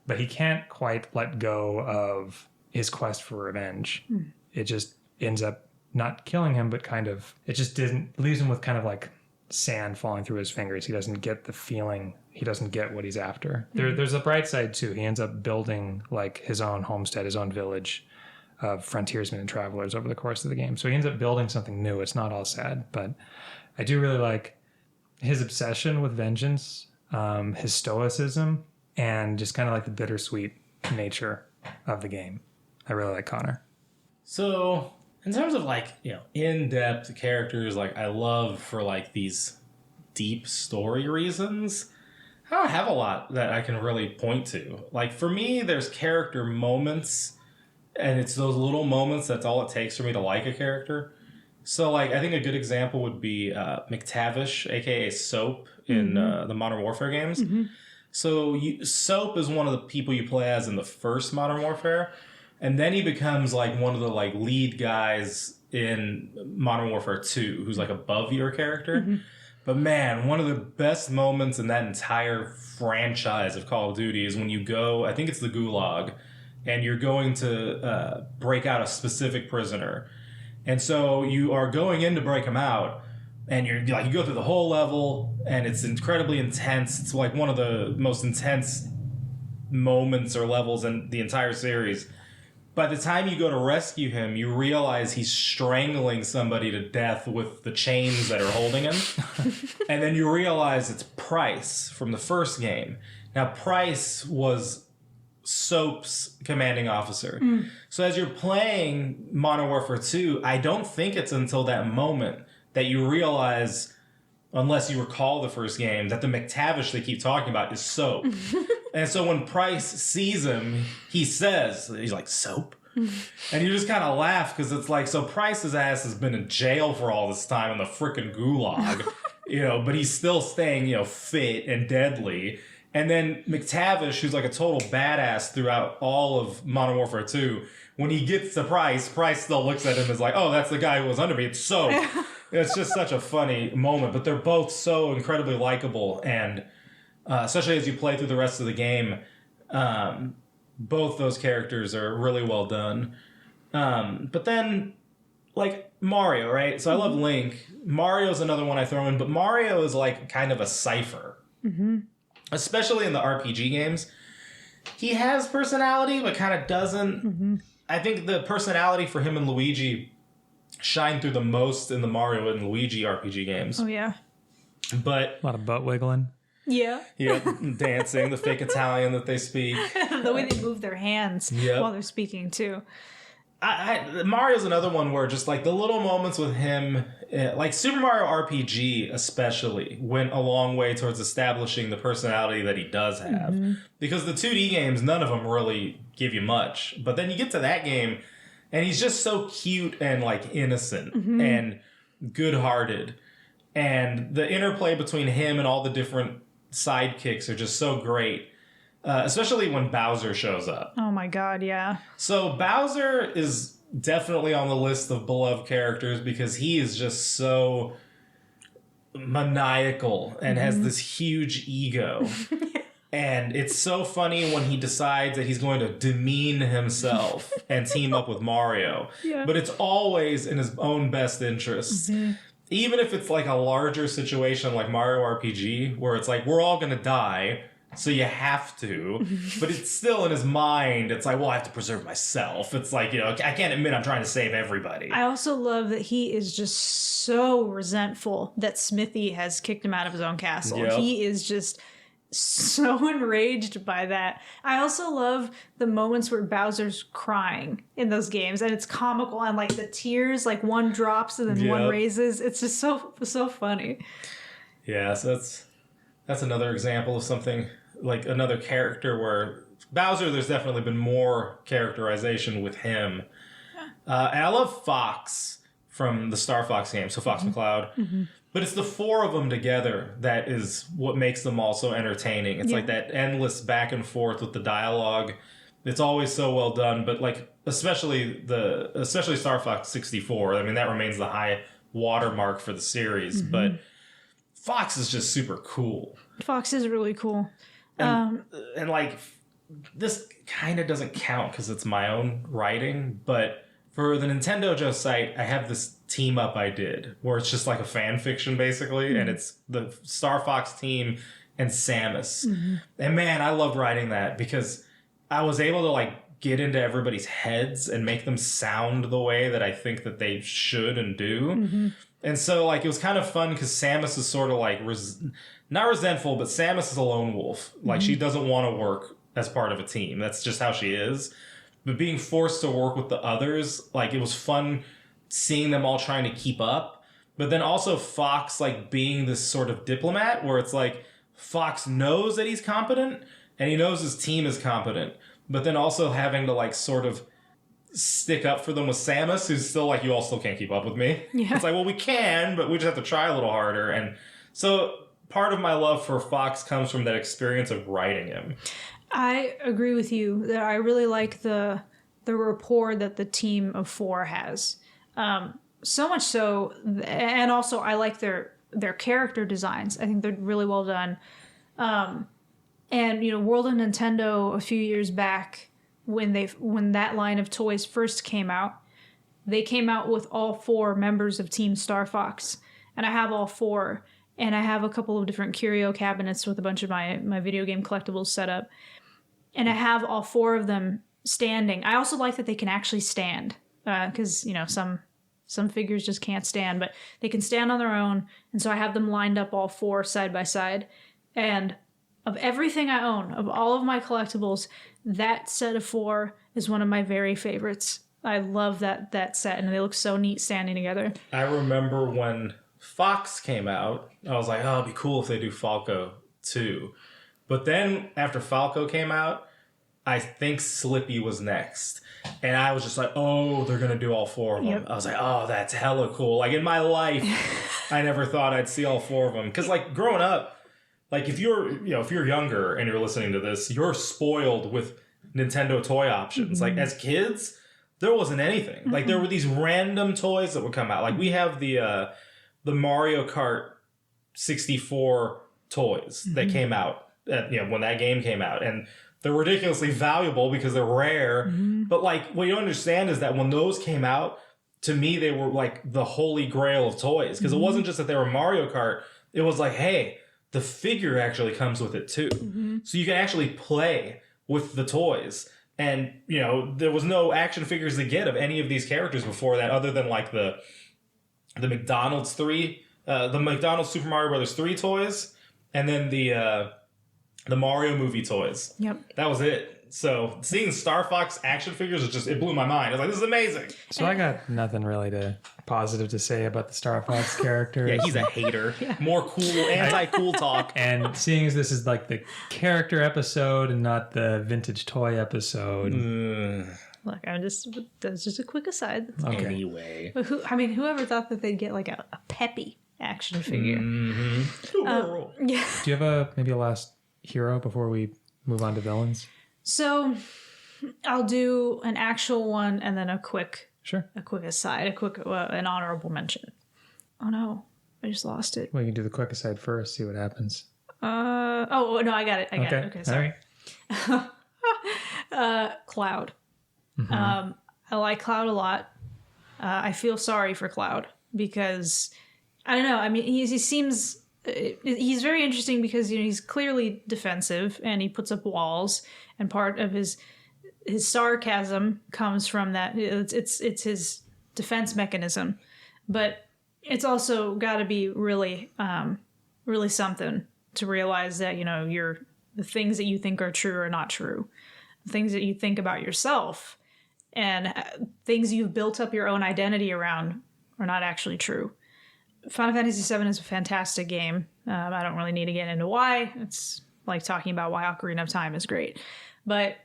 But he can't quite let go of his quest for revenge. It just ends up not killing him, but kind of, it just leaves him with kind of like sand falling through his fingers. He doesn't get the feeling, he doesn't get what he's after. There's a bright side too. He ends up building like his own homestead, his own village of frontiersmen and travelers over the course of the game. So he ends up building something new. It's not all sad, but I do really like his obsession with vengeance, his stoicism, and just kind of like the bittersweet nature of the game. I really like Connor. So in terms of like, in-depth characters, like I love for like these deep story reasons, I don't have a lot that I can really point to. Like for me, there's character moments, and it's those little moments that's all it takes for me to like a character. So, like, I think a good example would be McTavish, a.k.a. Soap, in the Modern Warfare games. So, Soap is one of the people you play as in the first Modern Warfare, and then he becomes, like, one of the, like, lead guys in Modern Warfare 2, who's, like, above your character. But, man, one of the best moments in that entire franchise of Call of Duty is when you go, I think it's the Gulag, and you're going to break out a specific prisoner. And so you are going in to break him out, and you're like, you go through the whole level, and it's incredibly intense. It's like one of the most intense moments or levels in the entire series. By the time you go to rescue him, you realize he's strangling somebody to death with the chains that are holding him. And then you realize it's Price from the first game. Now, Price was Soap's commanding officer. So as you're playing Modern Warfare 2, I don't think it's until that moment that you realize, unless you recall the first game, that the McTavish they keep talking about is soap. And so when Price sees him, he's like, soap? And you just kind of laugh because it's like, so Price's ass has been in jail for all this time in the frickin' gulag, but he's still staying, fit and deadly. And then McTavish, who's like a total badass throughout all of Modern Warfare 2, when he gets to Price still looks at him as like, oh, that's the guy who was under me. It's soap. It's just such a funny moment. But they're both so incredibly likable. And especially as you play through the rest of the game, both those characters are really well done. But then, like, Mario, right? So I love Link. Mario's another one I throw in. But Mario is like kind of a cipher. Mm-hmm. Especially in the RPG games. He has personality, but kind of doesn't. Mm-hmm. I think the personality for him and Luigi shine through the most in the Mario and Luigi RPG games. Oh, yeah. But a lot of butt wiggling. Yeah. Yeah, dancing, the fake Italian that they speak. The way they move their hands while they're speaking, too. Mario's another one where just like the little moments with him, like Super Mario RPG especially, went a long way towards establishing the personality that he does have. Mm-hmm. Because the 2D games, none of them really give you much. But then you get to that game, and he's just so cute and like innocent and good-hearted. And the interplay between him and all the different sidekicks are just so great. Especially when Bowser shows up. Oh my god, yeah. So Bowser is definitely on the list of beloved characters because he is just so maniacal and has this huge ego. And it's so funny when he decides that he's going to demean himself and team up with Mario. Yeah. But it's always in his own best interest. Mm-hmm. Even if it's like a larger situation like Mario RPG, where it's like, we're all going to die, so you have to, but it's still in his mind. It's like, well, I have to preserve myself. It's like, I can't admit I'm trying to save everybody. I also love that he is just so resentful that Smithy has kicked him out of his own castle. Yep. He is just so enraged by that. I also love the moments where Bowser's crying in those games, and it's comical, and like the tears, like one drops and then one raises. It's just so funny. Yeah, so that's another example of something. Like another character where Bowser, there's definitely been more characterization with him. And I love Fox from the Star Fox game, so Fox McCloud. Mm-hmm. But it's the four of them together that is what makes them all so entertaining. It's like that endless back and forth with the dialogue. It's always so well done, but like especially Star Fox 64. I mean, that remains the high watermark for the series, but Fox is just super cool. Fox is really cool. And like, this kind of doesn't count because it's my own writing, but for the Nintendo Joe site, I have this team up I did where it's just like a fan fiction basically, and it's the Star Fox team and Samus. Mm-hmm. And man, I loved writing that because I was able to like get into everybody's heads and make them sound the way that I think that they should and do. Mm-hmm. And so like it was kind of fun because Samus is sort of like not resentful, but Samus is a lone wolf. Like she doesn't want to work as part of a team. That's just how she is. But being forced to work with the others, like it was fun seeing them all trying to keep up. But then also Fox like being this sort of diplomat where it's like Fox knows that he's competent and he knows his team is competent. But then also having to like sort of stick up for them with Samus, who's still like, you all still can't keep up with me. Yeah. It's like, well, we can, but we just have to try a little harder. And so part of my love for Fox comes from that experience of writing him. I agree with you that I really like the rapport that the team of four has. So much so, and also I like their character designs. I think they're really well done. And World of Nintendo a few years back, when that line of toys first came out, they came out with all four members of Team Star Fox, and I have all four, and I have a couple of different curio cabinets with a bunch of my video game collectibles set up, and I have all four of them standing. I also like that they can actually stand, because some figures just can't stand, but they can stand on their own, and so I have them lined up all four side by side, and of everything I own, of all of my collectibles, that set of four is one of my very favorites. I love that set, and they look so neat standing together. I remember when Fox came out. I was like, oh, it'd be cool if they do Falco too. But then after Falco came out, I think Slippy was next. And I was just like, oh, they're going to do all 4 of them. Yep. I was like, oh, that's hella cool. Like, in my life, I never thought I'd see all 4 of them. Because, like, growing up, like, if you're younger and you're listening to this, you're spoiled with Nintendo toy options. Like, as kids, there wasn't anything. Like, there were these random toys that would come out. Like, we have the Mario Kart 64 toys that came out, when that game came out. And they're ridiculously valuable because they're rare. But, like, what you don't understand is that when those came out, to me, they were, like, the holy grail of toys. Because it wasn't just that they were Mario Kart. It was like, hey, the figure actually comes with it, too. So you can actually play with the toys. And, there was no action figures to get of any of these characters before that, other than, like, the McDonald's Super Mario Brothers 3 toys, and then the Mario movie toys. Yep. That was it. So seeing Star Fox action figures, it blew my mind. I was like, this is amazing. So I got nothing really positive to say about the Star Fox character. Yeah, he's a hater. More cool, anti-cool talk. And seeing as this is like the character episode and not the vintage toy episode. Look, that's just a quick aside. Okay. Anyway. But whoever thought that they'd get like a peppy action figure. Do you have maybe a last hero before we move on to villains? So I'll do an actual one and then a quick aside, an honorable mention. Oh no, I just lost it. Well, you can do the quick aside first, see what happens. No, I got it. Okay, sorry. Cloud. I like Cloud a lot. I feel sorry for Cloud because I don't know. I mean, he seems he's very interesting because he's clearly defensive and he puts up walls, and part of his sarcasm comes from that. It's his defense mechanism, but it's also got to be really really something to realize that the things that you think are true are not true. The things that you think about yourself and things you've built up your own identity around are not actually true. Final Fantasy VII is a fantastic game. I don't really need to get into why. It's like talking about why Ocarina of Time is great. But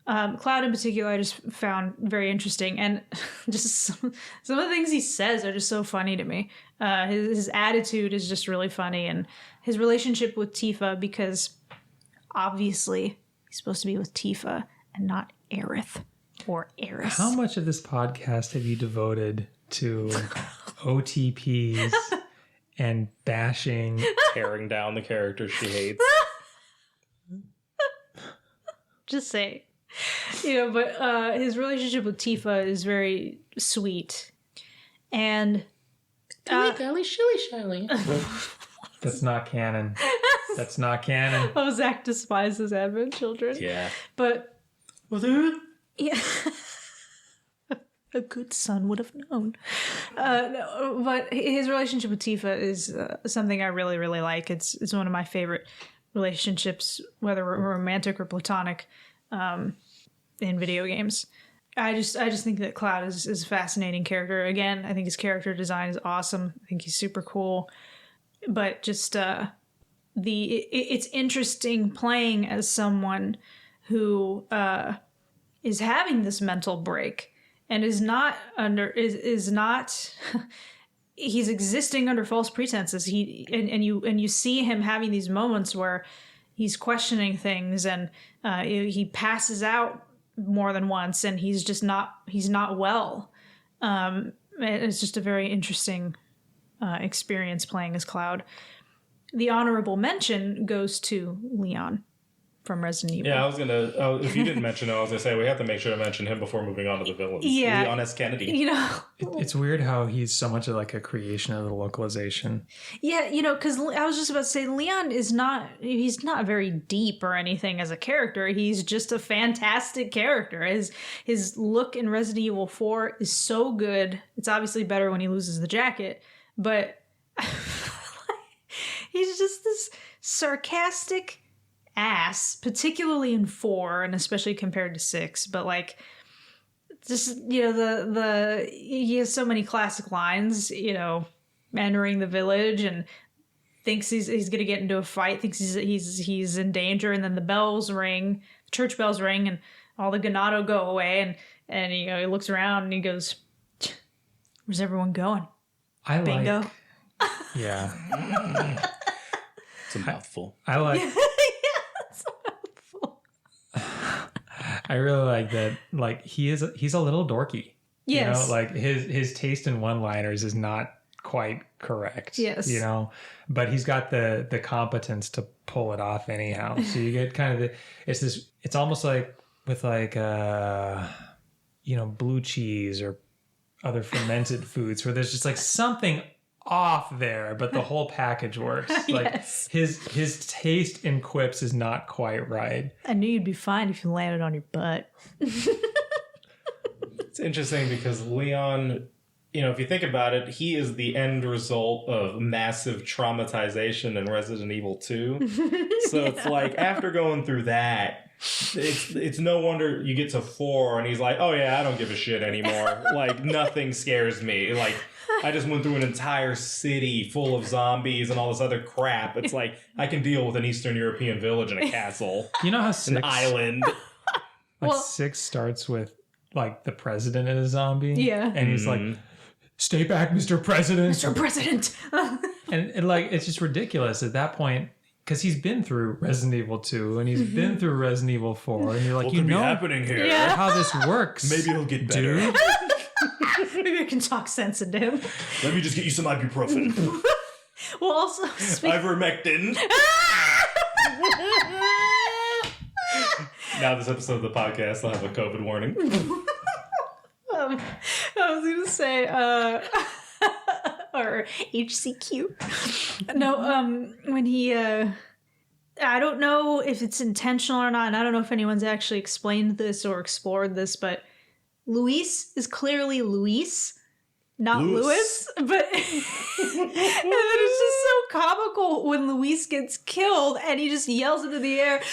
Cloud in particular, I just found very interesting. And just some of the things he says are just so funny to me. His attitude is just really funny. And his relationship with Tifa, because obviously he's supposed to be with Tifa and not Aerith or Eris. How much of this podcast have you devoted to OTPs and bashing, tearing down the characters she hates? Just say, but his relationship with Tifa is very sweet, and Dilly shilly shilly. That's not canon. That's not canon. Oh, Zack despises Advent children. Yeah, but yeah. A good son would have known. No, but his relationship with Tifa is something I really, really like. It's one of my favorite relationships, whether romantic or platonic, in video games. I just think that Cloud is a fascinating character. Again, I think his character design is awesome. I think he's super cool. But just it's interesting playing as someone who is having this mental break. And is not he's existing under false pretenses. You see him having these moments where he's questioning things, and he passes out more than once, and he's not well. It's just a very interesting experience playing as Cloud. The honorable mention goes to Leon from Resident Evil. Yeah, I was gonna. If you didn't mention it, I was gonna say we have to make sure to mention him before moving on to the villains. Yeah, Leon S. Kennedy. It's weird how he's so much like a creation of the localization. Yeah, because I was just about to say Leon is not. He's not very deep or anything as a character. He's just a fantastic character. His look in Resident Evil 4 is so good. It's obviously better when he loses the jacket, but he's just this sarcastic ass, particularly in 4 and especially compared to 6, but like just he has so many classic lines, entering the village and thinks he's gonna get into a fight, thinks he's in danger, and then the church bells ring, and all the ganado go away, and he looks around and he goes, "Where's everyone going?" Bingo. Yeah. It's a mouthful. I like. It's a mouthful. I really like that. Like he's a little dorky. Yes. You know, like his taste in one-liners is not quite correct. Yes. You know, but he's got the competence to pull it off anyhow. So you get kind of it's almost like with like blue cheese or other fermented foods where there's just like something off there, but the whole package works. Like his taste in quips is not quite right. I knew you'd be fine if you landed on your butt. It's interesting because Leon, if you think about it, he is the end result of massive traumatization in Resident Evil 2. So it's like after going through that, it's no wonder you get to 4 and he's like, oh yeah, I don't give a shit anymore. Like nothing scares me. Like I just went through an entire city full of zombies and all this other crap. It's like I can deal with an Eastern European village and a castle. You know how an island. Like 6 starts with like the president is a zombie. Yeah. And he's like, stay back, Mr. President. Mr. President. and like it's just ridiculous at that point. Because he's been through Resident Evil 2 and he's been through Resident Evil 4 and you're like, what could be happening here? Yeah. How this works. Maybe he'll get better. Dude. Maybe I can talk sense into him. Let me just get you some ibuprofen. Well, also Ivermectin. Now this episode of the podcast will have a COVID warning. I was gonna say or HCQ. No, when he I don't know if it's intentional or not, and I don't know if anyone's actually explained this or explored this, but Luis is clearly Luis, not Louis. But and then it's just so comical when Luis gets killed and he just yells into the air, Louis!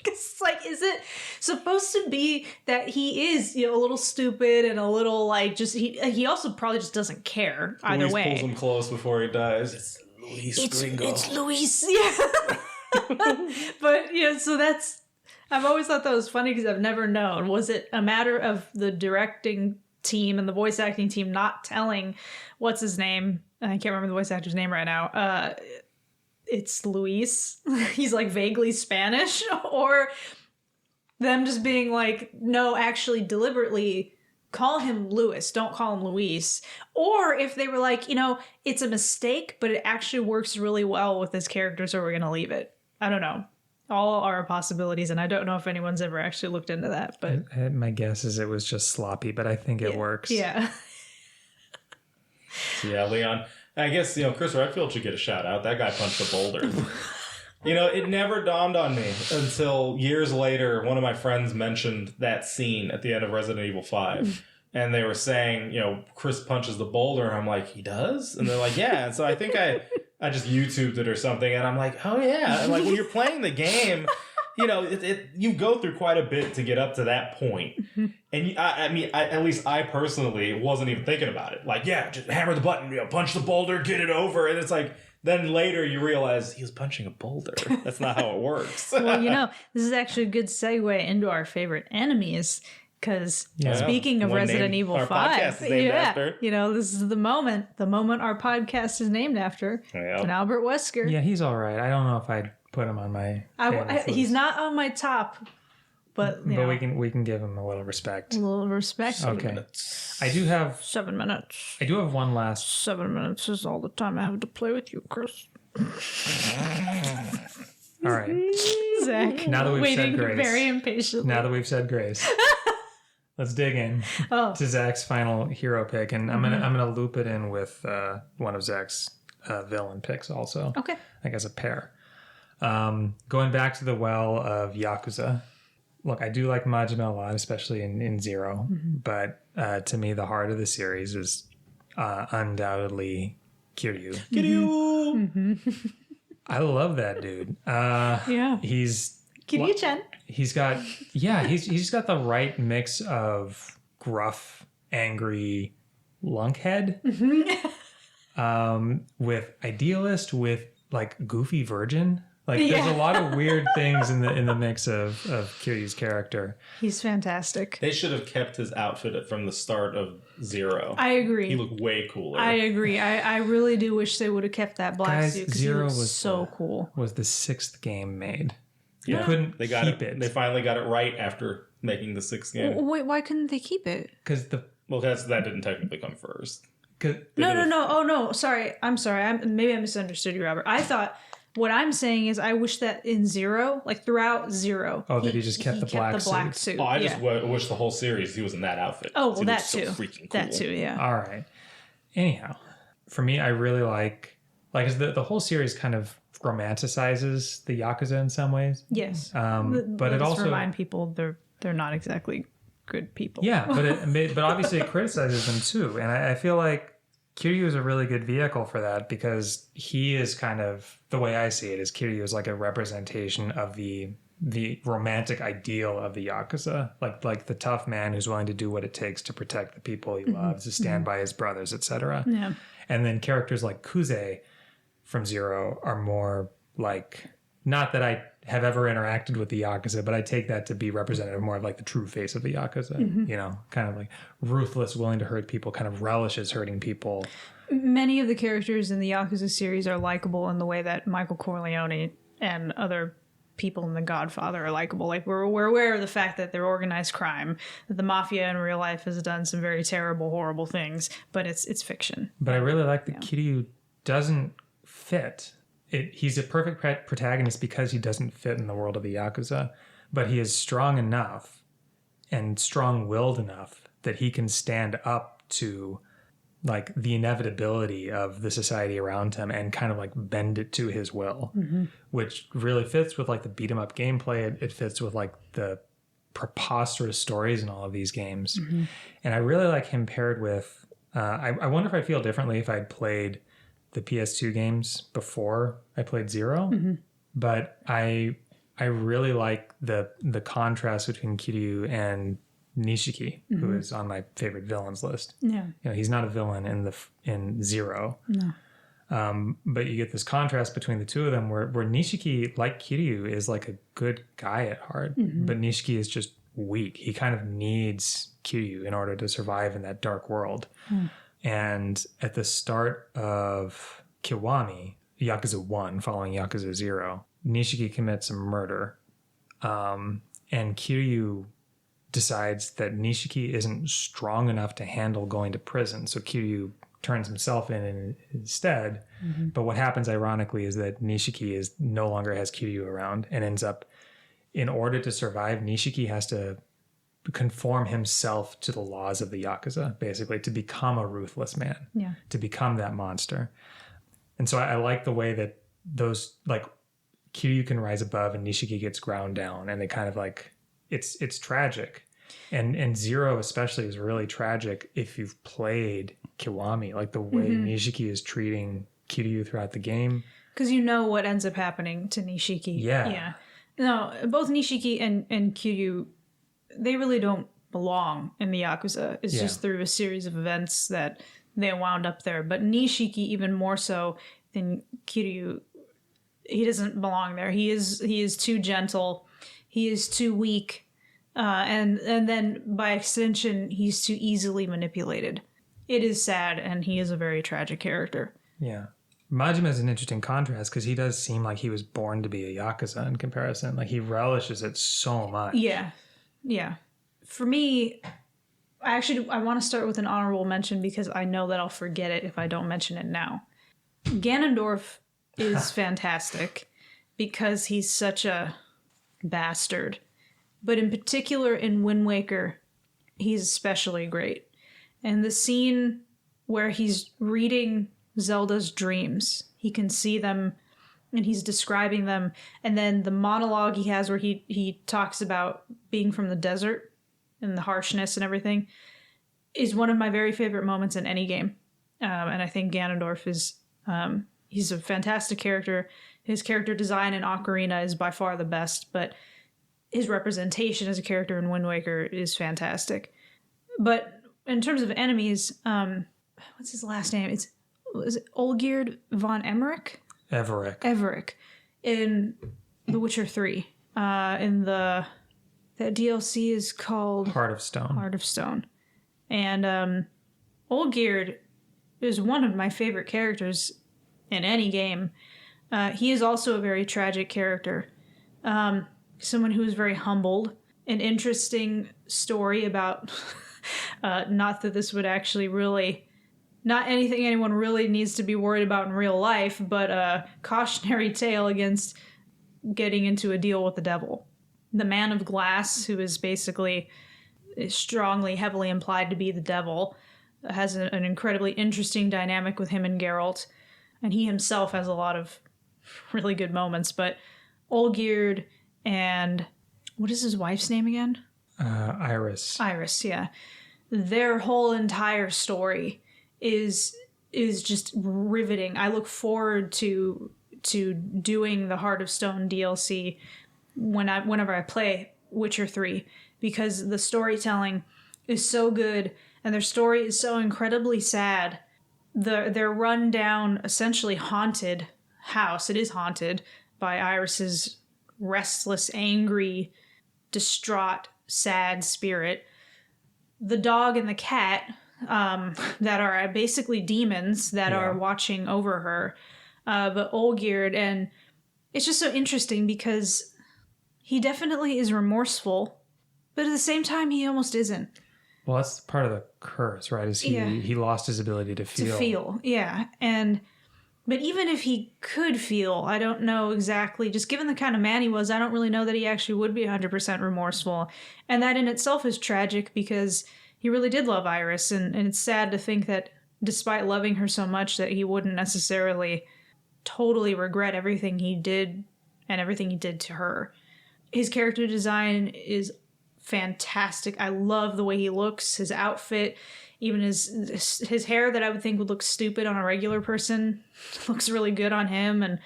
It's like, is it supposed to be that he is, a little stupid and a little like just he also probably just doesn't care either Luis way. Pulls him close before he dies. It's Luis Gringo. It's Luis, yeah. But so that's. I've always thought that was funny because I've never known. Was it a matter of the directing team and the voice acting team not telling what's his name? I can't remember the voice actor's name right now. It's Luis. He's like vaguely Spanish, or them just being like, no, actually deliberately call him Louis, don't call him Luis. Or if they were like, it's a mistake, but it actually works really well with this character, so we're going to leave it. I don't know. All are possibilities, and I don't know if anyone's ever actually looked into that. But my guess is it was just sloppy, but I think it works. Yeah. Yeah, Leon. I guess, Chris Redfield should get a shout out. That guy punched a boulder. It never dawned on me until years later, one of my friends mentioned that scene at the end of Resident Evil 5. And they were saying, Chris punches the boulder. And I'm like, he does? And they're like, yeah. And so I think I just YouTubed it or something. And I'm like, oh, yeah. And like when you're playing the game, you go through quite a bit to get up to that point. And at least I personally wasn't even thinking about it. Like, yeah, just hammer the button, punch the boulder, get it over. And it's like, then later you realize he was punching a boulder. That's not how it works. Well, this is actually a good segue into our favorite enemies. Because speaking of Resident Evil 5, this is the moment our podcast is named after. Yep. And Albert Wesker. Yeah, he's all right. I don't know if I'd put him on my he's not on my top, but we can give him a little respect. A little respect. Okay. I do have 7 minutes. I do have one last. 7 minutes is all the time I have to play with you, Chris. All right, Zach. Now that we've said grace, very impatiently. Now that we've said grace, let's dig in to Zach's final hero pick, and I'm gonna loop it in with one of Zach's villain picks also. Okay. I guess a pair. Going back to the well of Yakuza. Look, I do like Majima a lot, especially in Zero. But to me, the heart of the series is undoubtedly Kiryu. Kiryu! I love that dude. He's Kiryu-chan. He's got he's got the right mix of gruff, angry, lunkhead, with idealist, with like goofy virgin. Like there's a lot of weird things in the mix of Kiryu's character. He's fantastic. They should have kept his outfit from the start of 0. I agree. He looked way cooler. I agree. I really do wish they would have kept that black suit because he was so cool. Was the 6th game made? Yeah, they couldn't keep it. They finally got it right after making the 6th game. Wait, why couldn't they keep it? Because that didn't technically come first. No. Oh no, sorry. I'm sorry. Maybe I misunderstood you, Robert. I thought. What I'm saying is I wish that in 0, like throughout 0... Oh, that he just kept the black suit. Oh, I just wish the whole series he was in that outfit. Oh, well, that too. So freaking cool. That too, yeah. All right. Anyhow, for me, I really like the whole series kind of romanticizes the Yakuza in some ways. Yes. But it also... remind people they're not exactly good people. Yeah, but obviously it criticizes them too. And I feel like Kiryu is a really good vehicle for that because he is kind of, the way I see it is Kiryu is like a representation of the romantic ideal of the Yakuza, like the tough man who's willing to do what it takes to protect the people he loves, to stand by his brothers, etc. Yeah. And then characters like Kuze from 0 are more like, not that I have ever interacted with the Yakuza, but I take that to be representative more of like the true face of the Yakuza, you know, kind of like ruthless, willing to hurt people, kind of relishes hurting people. Many of the characters in the Yakuza series are likable in the way that Michael Corleone and other people in The Godfather are likable. Like we're aware of the fact that they're organized crime, that the mafia in real life has done some very terrible, horrible things, but it's fiction. But I really like that Kiryu doesn't fit. He's a perfect protagonist because he doesn't fit in the world of the Yakuza, but he is strong enough and strong-willed enough that he can stand up to like the inevitability of the society around him and kind of like bend it to his will, which really fits with like the beat 'em up gameplay. It fits with like the preposterous stories in all of these games. And I really like him paired with, I wonder if I'd feel differently if I'd played the PS2 games before I played 0, but I really like the contrast between Kiryu and Nishiki, who is on my favorite villains list. Yeah, you know, he's not a villain in 0. No. But you get this contrast between the two of them where Nishiki, like Kiryu, is like a good guy at heart, but Nishiki is just weak. He kind of needs Kiryu in order to survive in that dark world. And at the start of Kiwami, Yakuza 1, following Yakuza 0, Nishiki commits a murder. And Kiryu decides that Nishiki isn't strong enough to handle going to prison. So Kiryu turns himself in instead. But what happens, ironically, is that Nishiki no longer has Kiryu around and ends up, in order to survive, Nishiki has to conform himself to the laws of the Yakuza, basically, to become a ruthless man, to become that monster. And so I like the way that those, like, Kiryu can rise above and Nishiki gets ground down, and they kind of like, it's tragic. And 0 especially is really tragic if you've played Kiwami, like the way Nishiki is treating Kiryu throughout the game. Because you know what ends up happening to Nishiki. Yeah. No, both Nishiki and Kiryu, they really don't belong in the Yakuza. It's just through a series of events that they wound up there. But Nishiki, even more so than Kiryu, he doesn't belong there. He is too gentle. He is too weak. And then by extension, he's too easily manipulated. It is sad, and he is a very tragic character. Yeah. Majima is an interesting contrast because he does seem like he was born to be a Yakuza in comparison. Like, he relishes it so much. Yeah. For me, I want to start with an honorable mention because I know that I'll forget it if I don't mention it now. Ganondorf is fantastic because he's such a bastard. But in particular in Wind Waker, he's especially great. And the scene where he's reading Zelda's dreams, he can see them and he's describing them. And then the monologue he has where he talks about being from the desert and the harshness and everything is one of my very favorite moments in any game. And I think Ganondorf is, he's a fantastic character. His character design in Ocarina is by far the best, but his representation as a character in Wind Waker is fantastic. But in terms of enemies, what's his last name? Is it Olgierd von Emmerich? Everick. In The Witcher 3. That DLC is called Heart of Stone. And Olgierd is one of my favorite characters in any game. He is also a very tragic character. Someone who is very humbled. An interesting story about, not that this would actually really, not anything anyone really needs to be worried about in real life, but a cautionary tale against getting into a deal with the devil. The Man of Glass, who is basically strongly, heavily implied to be the devil, has an incredibly interesting dynamic with him and Geralt. And he himself has a lot of really good moments. But Olgierd and... what is his wife's name again? Iris. Iris, yeah. Their whole entire story is just riveting. I look forward to doing the Heart of Stone DLC whenever I play Witcher 3, because the storytelling is so good and their story is so incredibly sad. Their run down, essentially haunted house, it is haunted by Iris's restless, angry, distraught, sad spirit. The dog and the cat that are basically demons that are watching over her. But Olgierd, and it's just so interesting because he definitely is remorseful, but at the same time, he almost isn't. Well, that's part of the curse, right? Is he lost his ability to feel. To feel, yeah. But even if he could feel, I don't know exactly, just given the kind of man he was, I don't really know that he actually would be 100% remorseful. And that in itself is tragic because he really did love Iris. And it's sad to think that despite loving her so much that he wouldn't necessarily totally regret everything he did and everything he did to her. His character design is fantastic. I love the way he looks, his outfit, even his hair that I would think would look stupid on a regular person looks really good on him. And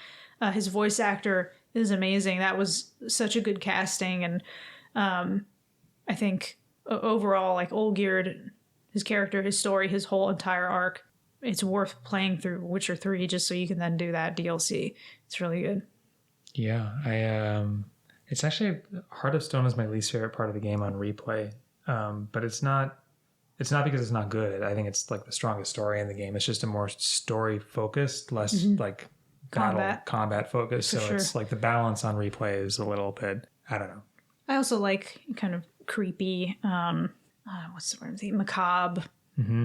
his voice actor is amazing. That was such a good casting. And I think overall, like Olgierd, his character, his story, his whole entire arc, it's worth playing through Witcher 3 just so you can then do that DLC. It's really good. Yeah, it's actually, Heart of Stone is my least favorite part of the game on replay. But it's not because it's not good. I think it's like the strongest story in the game. It's just a more story focused, less like combat focused. So it's like the balance on replay is a little bit, I don't know. I also like kind of creepy, what's the word? Macabre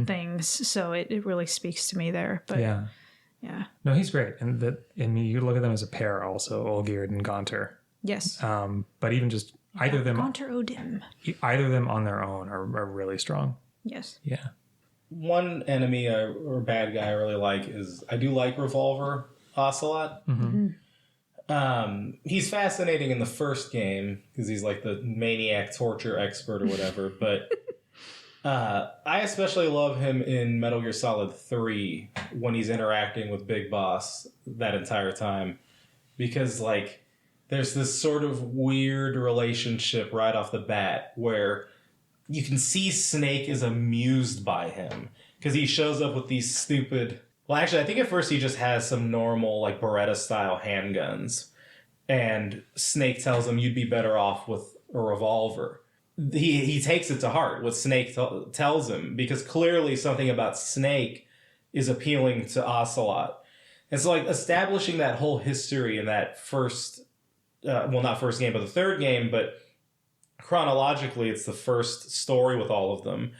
things. So it really speaks to me there. But yeah. No, he's great. And you look at them as a pair also, Olgierd and Gaunter. Yes. But even just either of them on their own are really strong. Yes. Yeah. One enemy or bad guy I really like is, I do like Revolver Ocelot. He's fascinating in the first game because he's like the maniac torture expert or whatever. But I especially love him in Metal Gear Solid 3 when he's interacting with Big Boss that entire time, because like there's this sort of weird relationship right off the bat where you can see Snake is amused by him because he shows up with these stupid... Well, actually, I think at first he just has some normal, like, Beretta-style handguns. And Snake tells him you'd be better off with a revolver. He takes it to heart, what Snake tells him, because clearly something about Snake is appealing to Ocelot. And so, like, establishing that whole history in that first... well, not first game, but the third game, but... chronologically, it's the first story with all of them.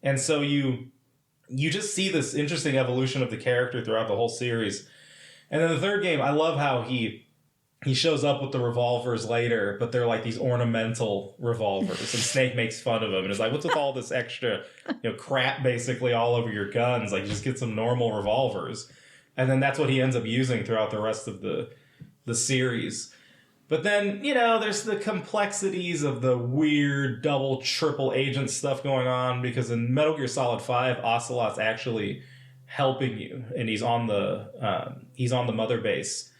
And so you just see this interesting evolution of the character throughout the whole series. And then the third game, I love how he shows up with the revolvers later, but they're like these ornamental revolvers. And Snake makes fun of him and is like, what's with all this extra crap basically all over your guns? Like, just get some normal revolvers. And then that's what he ends up using throughout the rest of the series. But then, there's the complexities of the weird double, triple agent stuff going on, because in Metal Gear Solid 5, Ocelot's actually helping you, and he's on the mother base,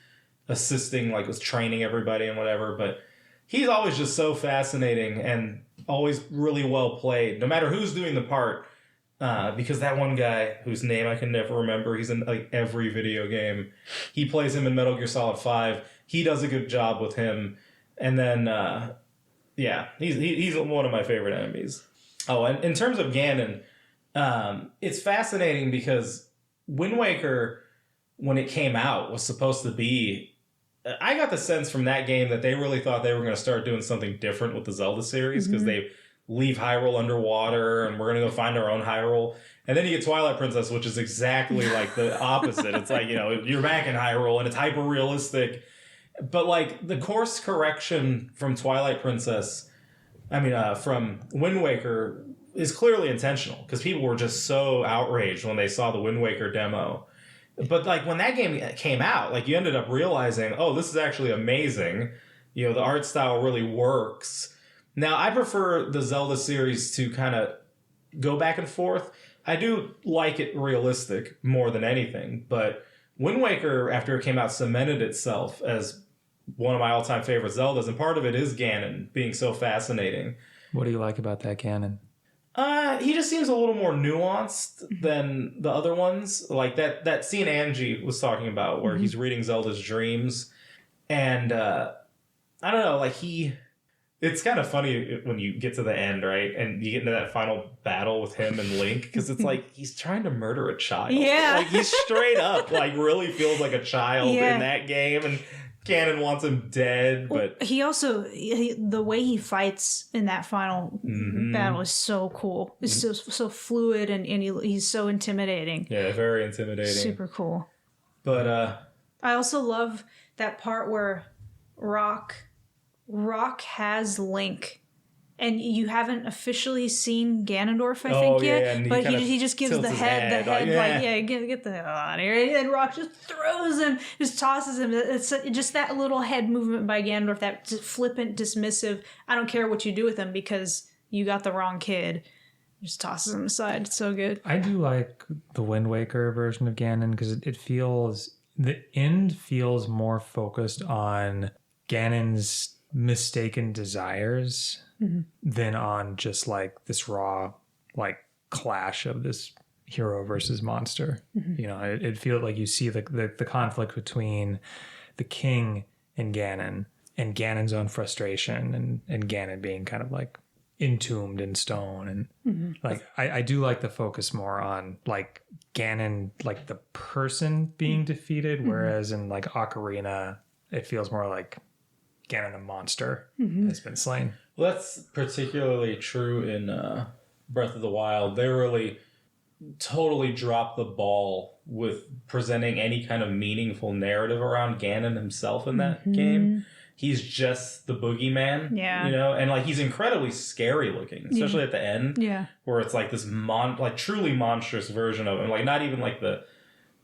assisting, like, with training everybody and whatever. But he's always just so fascinating and always really well played. No matter who's doing the part, because that one guy whose name I can never remember, he's in like every video game. He plays him in Metal Gear Solid 5. He does a good job with him. And then, he's one of my favorite enemies. Oh, and in terms of Ganon, it's fascinating because Wind Waker, when it came out, was supposed to be... I got the sense from that game that they really thought they were going to start doing something different with the Zelda series because they leave Hyrule underwater and we're going to go find our own Hyrule. And then you get Twilight Princess, which is exactly like the opposite. It's like, you're back in Hyrule and it's hyper realistic. But like the course correction from Twilight Princess, from Wind Waker is clearly intentional because people were just so outraged when they saw the Wind Waker demo. But like when that game came out, like you ended up realizing, oh, this is actually amazing. The art style really works. Now, I prefer the Zelda series to kind of go back and forth. I do like it realistic more than anything, but Wind Waker, after it came out, cemented itself as one of my all-time favorite Zeldas, and part of it is Ganon being so fascinating. What do you like about that Ganon? He just seems a little more nuanced than the other ones. Like that scene Angie was talking about where he's reading Zelda's dreams. And I don't know, like it's kind of funny when you get to the end, right? And you get into that final battle with him and Link, because it's like he's trying to murder a child. Yeah. Like he's straight up, like really feels like a child in that game. And Ganon wants him dead, but he also the way he fights in that final battle is so cool. It's so fluid and he's so intimidating. Yeah, very intimidating. Super cool. But I also love that part where Rock has Link. And you haven't officially seen Ganondorf, I think, yet. But he just gives the head, get the hell out of here. And Rock just throws him, just tosses him. It's just that little head movement by Ganondorf, that flippant, dismissive, I don't care what you do with him because you got the wrong kid. Just tosses him aside. It's so good. I do like the Wind Waker version of Ganon because the end feels more focused on Ganon's mistaken desires than on just like this raw like clash of this hero versus monster. It feels like you see the conflict between the king and Ganon's own frustration and Ganon being kind of like entombed in stone. And like I do like the focus more on like Ganon, like the person being defeated, whereas in like Ocarina it feels more like Ganon the monster has been slain. Well, that's particularly true in Breath of the Wild. They really totally dropped the ball with presenting any kind of meaningful narrative around Ganon himself in that game. He's just the boogeyman, and like he's incredibly scary looking, especially at the end, where it's like this truly monstrous version of him, like not even like the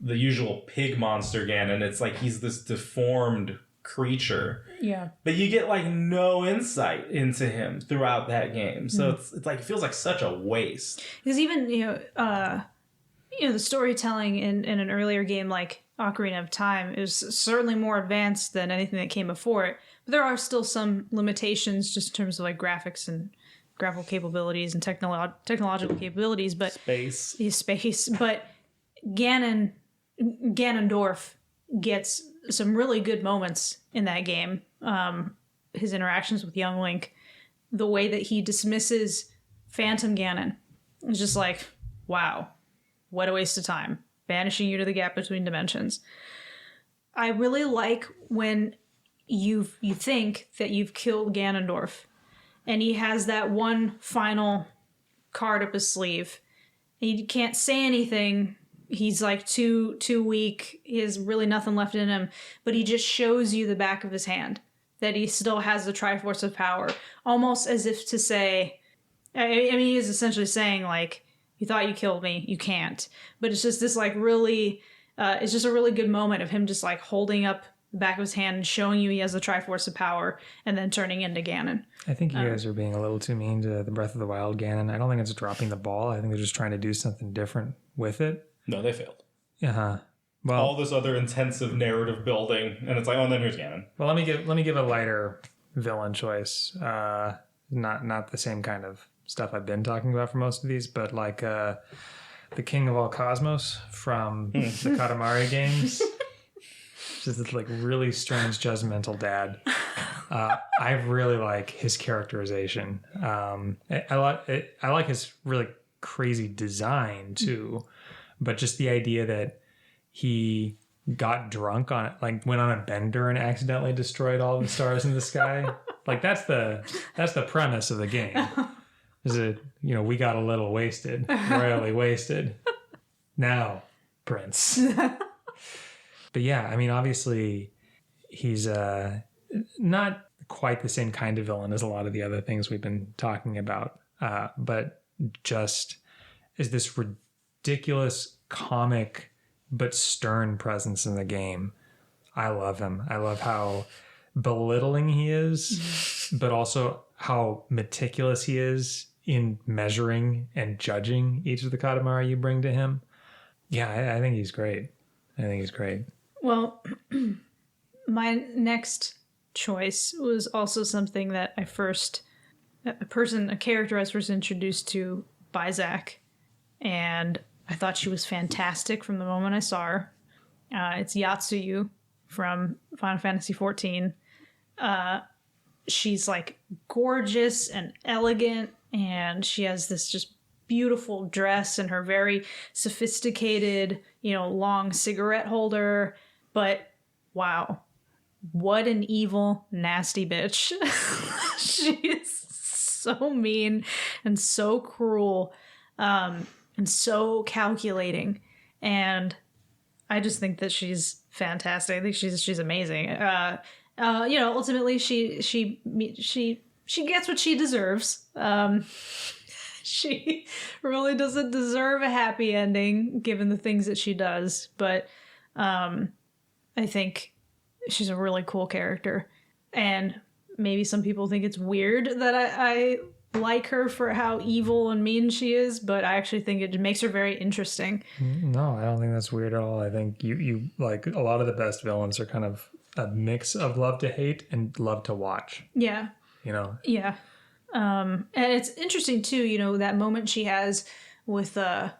usual pig monster Ganon. It's like he's this deformed creature, but you get like no insight into him throughout that game, so it's like it feels like such a waste, because even the storytelling in an earlier game like Ocarina of Time is certainly more advanced than anything that came before it, but there are still some limitations just in terms of like graphics and graphical capabilities and technological capabilities, but space but Ganondorf gets some really good moments in that game. His interactions with young Link, the way that he dismisses Phantom Ganon, is just like, wow, what a waste of time. Banishing you to the gap between dimensions. I really like when you think that you've killed Ganondorf, and he has that one final card up his sleeve. He can't say anything. He's like too weak. He has really nothing left in him. But he just shows you the back of his hand, that he still has the Triforce of Power. Almost as if to say, I mean, he is essentially saying, like, you thought you killed me, you can't. But it's just this, like, really, it's just a really good moment of him just, like, holding up the back of his hand and showing you he has the Triforce of Power and then turning into Ganon. I think you guys are being a little too mean to the Breath of the Wild Ganon. I don't think it's dropping the ball. I think they're just trying to do something different with it. No, they failed. Well, all this other intensive narrative building, and it's like, oh, and then here's Ganon. Well, let me give a lighter villain choice. Not the same kind of stuff I've been talking about for most of these, but like the King of all Cosmos from the Katamari games. Just this like really strange judgmental dad. I really like his characterization. I like his really crazy design too, but just the idea that he got drunk on it, like went on a bender and accidentally destroyed all the stars in the sky. Like that's the premise of the game. Is it, we got a little wasted, royally wasted. Now, Prince. But yeah, I mean, obviously he's not quite the same kind of villain as a lot of the other things we've been talking about, but just is this ridiculous comic but stern presence in the game. I love him. I love how belittling he is, but also how meticulous he is in measuring and judging each of the Katamari you bring to him. Yeah, I think he's great. Well, my next choice was also something that a character I was first introduced to by Zack, and I thought she was fantastic from the moment I saw her. It's Yotsuyu from Final Fantasy XIV. She's like gorgeous and elegant, and she has this just beautiful dress and her very sophisticated, long cigarette holder. But wow, what an evil, nasty bitch. She is so mean and so cruel, and so calculating. And I just think that she's fantastic. I think she's amazing. Ultimately she gets what she deserves. She really doesn't deserve a happy ending given the things that she does, but I think she's a really cool character. And maybe some people think it's weird that I like her for how evil and mean she is, but I actually think it makes her very interesting. No, I don't think that's weird at all. I think you like a lot of the best villains are kind of a mix of love to hate and love to watch. Yeah. Yeah. And it's interesting too, that moment she has with man,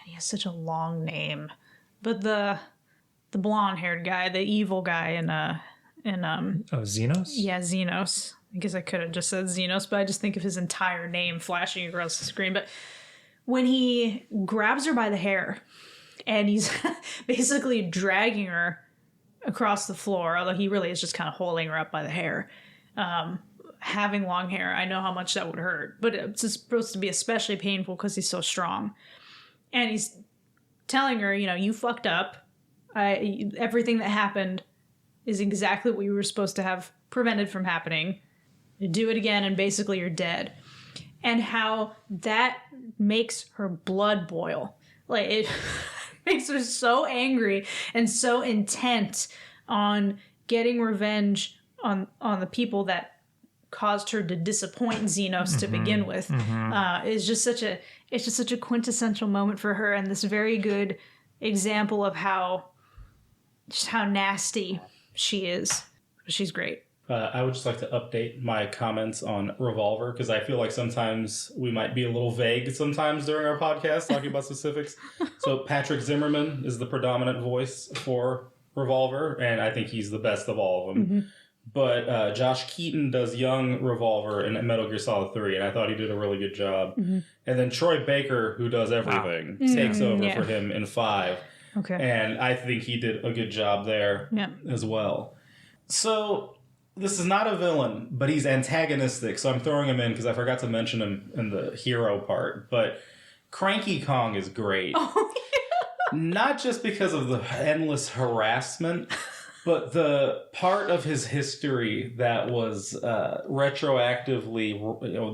he has such a long name, but the blonde haired guy, the evil guy in Xenos? Yeah, Xenos. I guess I could have just said Xenos, but I just think of his entire name flashing across the screen. But when he grabs her by the hair and he's basically dragging her across the floor, although he really is just kind of holding her up by the hair. Having long hair, I know how much that would hurt, but it's supposed to be especially painful because he's so strong. And he's telling her, you fucked up. Everything that happened is exactly what you were supposed to have prevented from happening. You do it again and basically you're dead. And how that makes her blood boil. Like, it makes her so angry and so intent on getting revenge on the people that caused her to disappoint Xenos to begin with. It's just such a quintessential moment for her, and this very good example of how nasty she is. She's great. I would just like to update my comments on Revolver, because I feel like sometimes we might be a little vague sometimes during our podcast talking about specifics. So Patrick Zimmerman is the predominant voice for Revolver, and I think he's the best of all of them. Mm-hmm. But Josh Keaton does young Revolver in Metal Gear Solid 3, and I thought he did a really good job. Mm-hmm. And then Troy Baker, who does everything, takes over for him in 5. Okay. And I think he did a good job there as well. So this is not a villain, but he's antagonistic, so I'm throwing him in because I forgot to mention him in the hero part. But Cranky Kong is great. Oh, yeah. Not just because of the endless harassment, but the part of his history that was retroactively,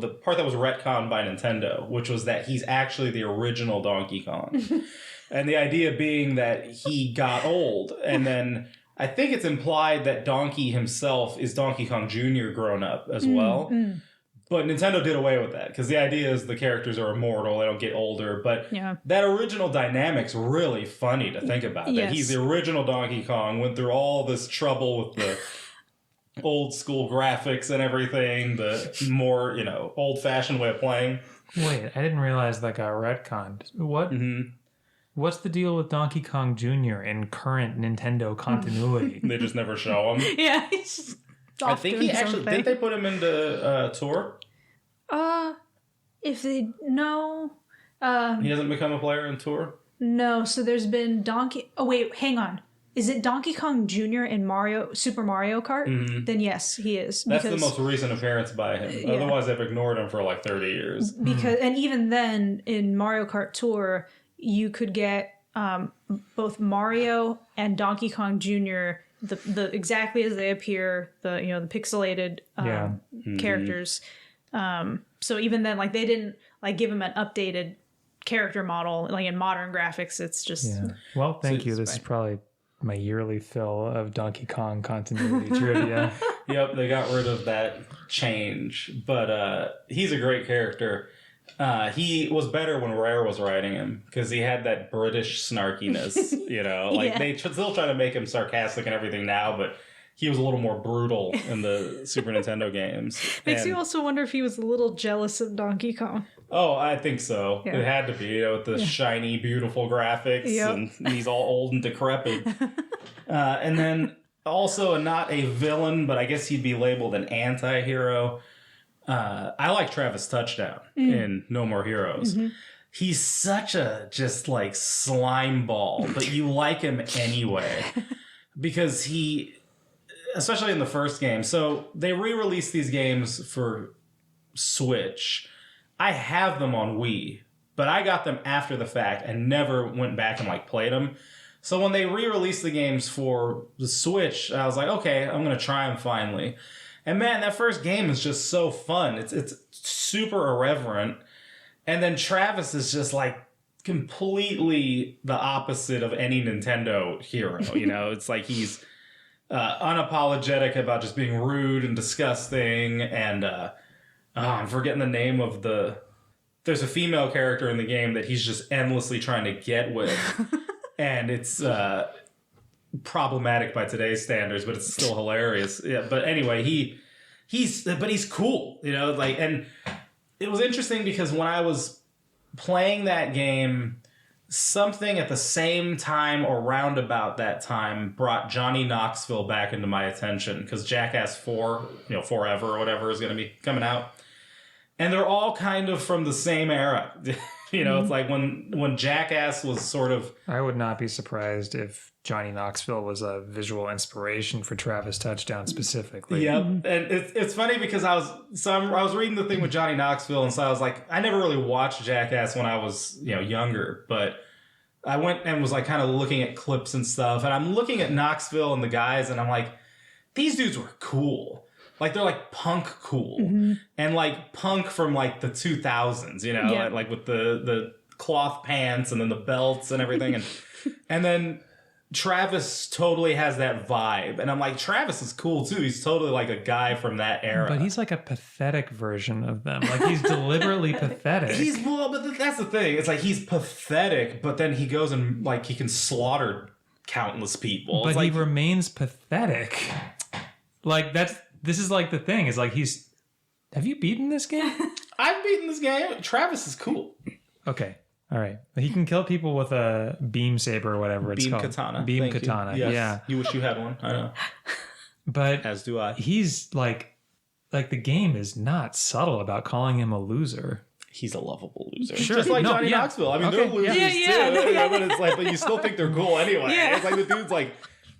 the part that was retconned by Nintendo, which was that he's actually the original Donkey Kong. And the idea being that he got old, and then I think it's implied that Donkey himself is Donkey Kong Jr. grown up as well. But Nintendo did away with that, because the idea is the characters are immortal, they don't get older. But that original dynamic's really funny to think about. That he's the original Donkey Kong, went through all this trouble with old school graphics and everything, the more, old fashioned way of playing. Wait, I didn't realize that got retconned. What? Mm-hmm. What's the deal with Donkey Kong Jr. in current Nintendo continuity? They just never show him. Yeah, he's just I think he actually didn't they put him into Tour? If they no, he hasn't become a player in Tour. No, so there's been Donkey. Oh wait, hang on. Is it Donkey Kong Jr. in Super Mario Kart? Mm-hmm. Then yes, he is. That's the most recent appearance by him. Yeah. Otherwise, they've ignored him for like 30 years. And even then, in Mario Kart Tour, you could get both Mario and Donkey Kong Jr. the exactly as they appear, the pixelated characters. So even then, like they didn't like give him an updated character model like in modern graphics. It's just Well, thank you. This is probably my yearly fill of Donkey Kong continuity trivia. Yep, they got rid of that change, but he's a great character. He was better when Rare was writing him because he had that British snarkiness, they still try to make him sarcastic and everything now, but he was a little more brutal in the Super Nintendo games. Makes you also wonder if he was a little jealous of Donkey Kong. Oh, I think so. Yeah. It had to be, with the shiny, beautiful graphics, and he's all old and decrepit. And then also not a villain, but I guess he'd be labeled an anti-hero. I like Travis Touchdown in No More Heroes. Mm-hmm. He's such a just like slime ball, but you like him anyway because he, especially in the first game. So they re-released these games for Switch. I have them on Wii, but I got them after the fact and never went back and like played them. So when they re-released the games for the Switch, I was like, okay, I'm going to try them finally. And man, that first game is just so fun. It's super irreverent. And then Travis is just like completely the opposite of any Nintendo hero. It's like he's unapologetic about just being rude and disgusting. And I'm forgetting the name of there's a female character in the game that he's just endlessly trying to get with. And it's problematic by today's standards, but it's still hilarious. Yeah, but anyway, he's cool, and it was interesting because when I was playing that game, something at the same time or round about that time brought Johnny Knoxville back into my attention because Jackass 4, Forever or whatever is going to be coming out. And they're all kind of from the same era. It's like when Jackass was sort of... I would not be surprised if Johnny Knoxville was a visual inspiration for Travis Touchdown specifically. Yep. And it's funny because I was reading the thing with Johnny Knoxville, and so I was like, I never really watched Jackass when I was, younger, but I went and was like kind of looking at clips and stuff, and I'm looking at Knoxville and the guys, and I'm like, these dudes were cool. Like, they're like punk cool. Mm-hmm. And like punk from like the 2000s, like with the cloth pants and then the belts and everything. And then Travis totally has that vibe. And I'm like, Travis is cool too. He's totally like a guy from that era. But he's like a pathetic version of them. Like, he's deliberately pathetic. But that's the thing. It's like he's pathetic, but then he goes and like he can slaughter countless people. But he remains pathetic. Like, this is like the thing. Is like have you beaten this game? I've beaten this game. Travis is cool. Okay. All right. He can kill people with a beam saber or whatever it's called. Katana. Beam katana. Yes. Yeah. You wish you had one. I know. But as do I. He's like the game is not subtle about calling him a loser. He's a lovable loser. Sure. Just like Johnny Knoxville. I mean, they're losers too. But it's like, but you still think they're cool anyway. Yeah. It's like the dude's like,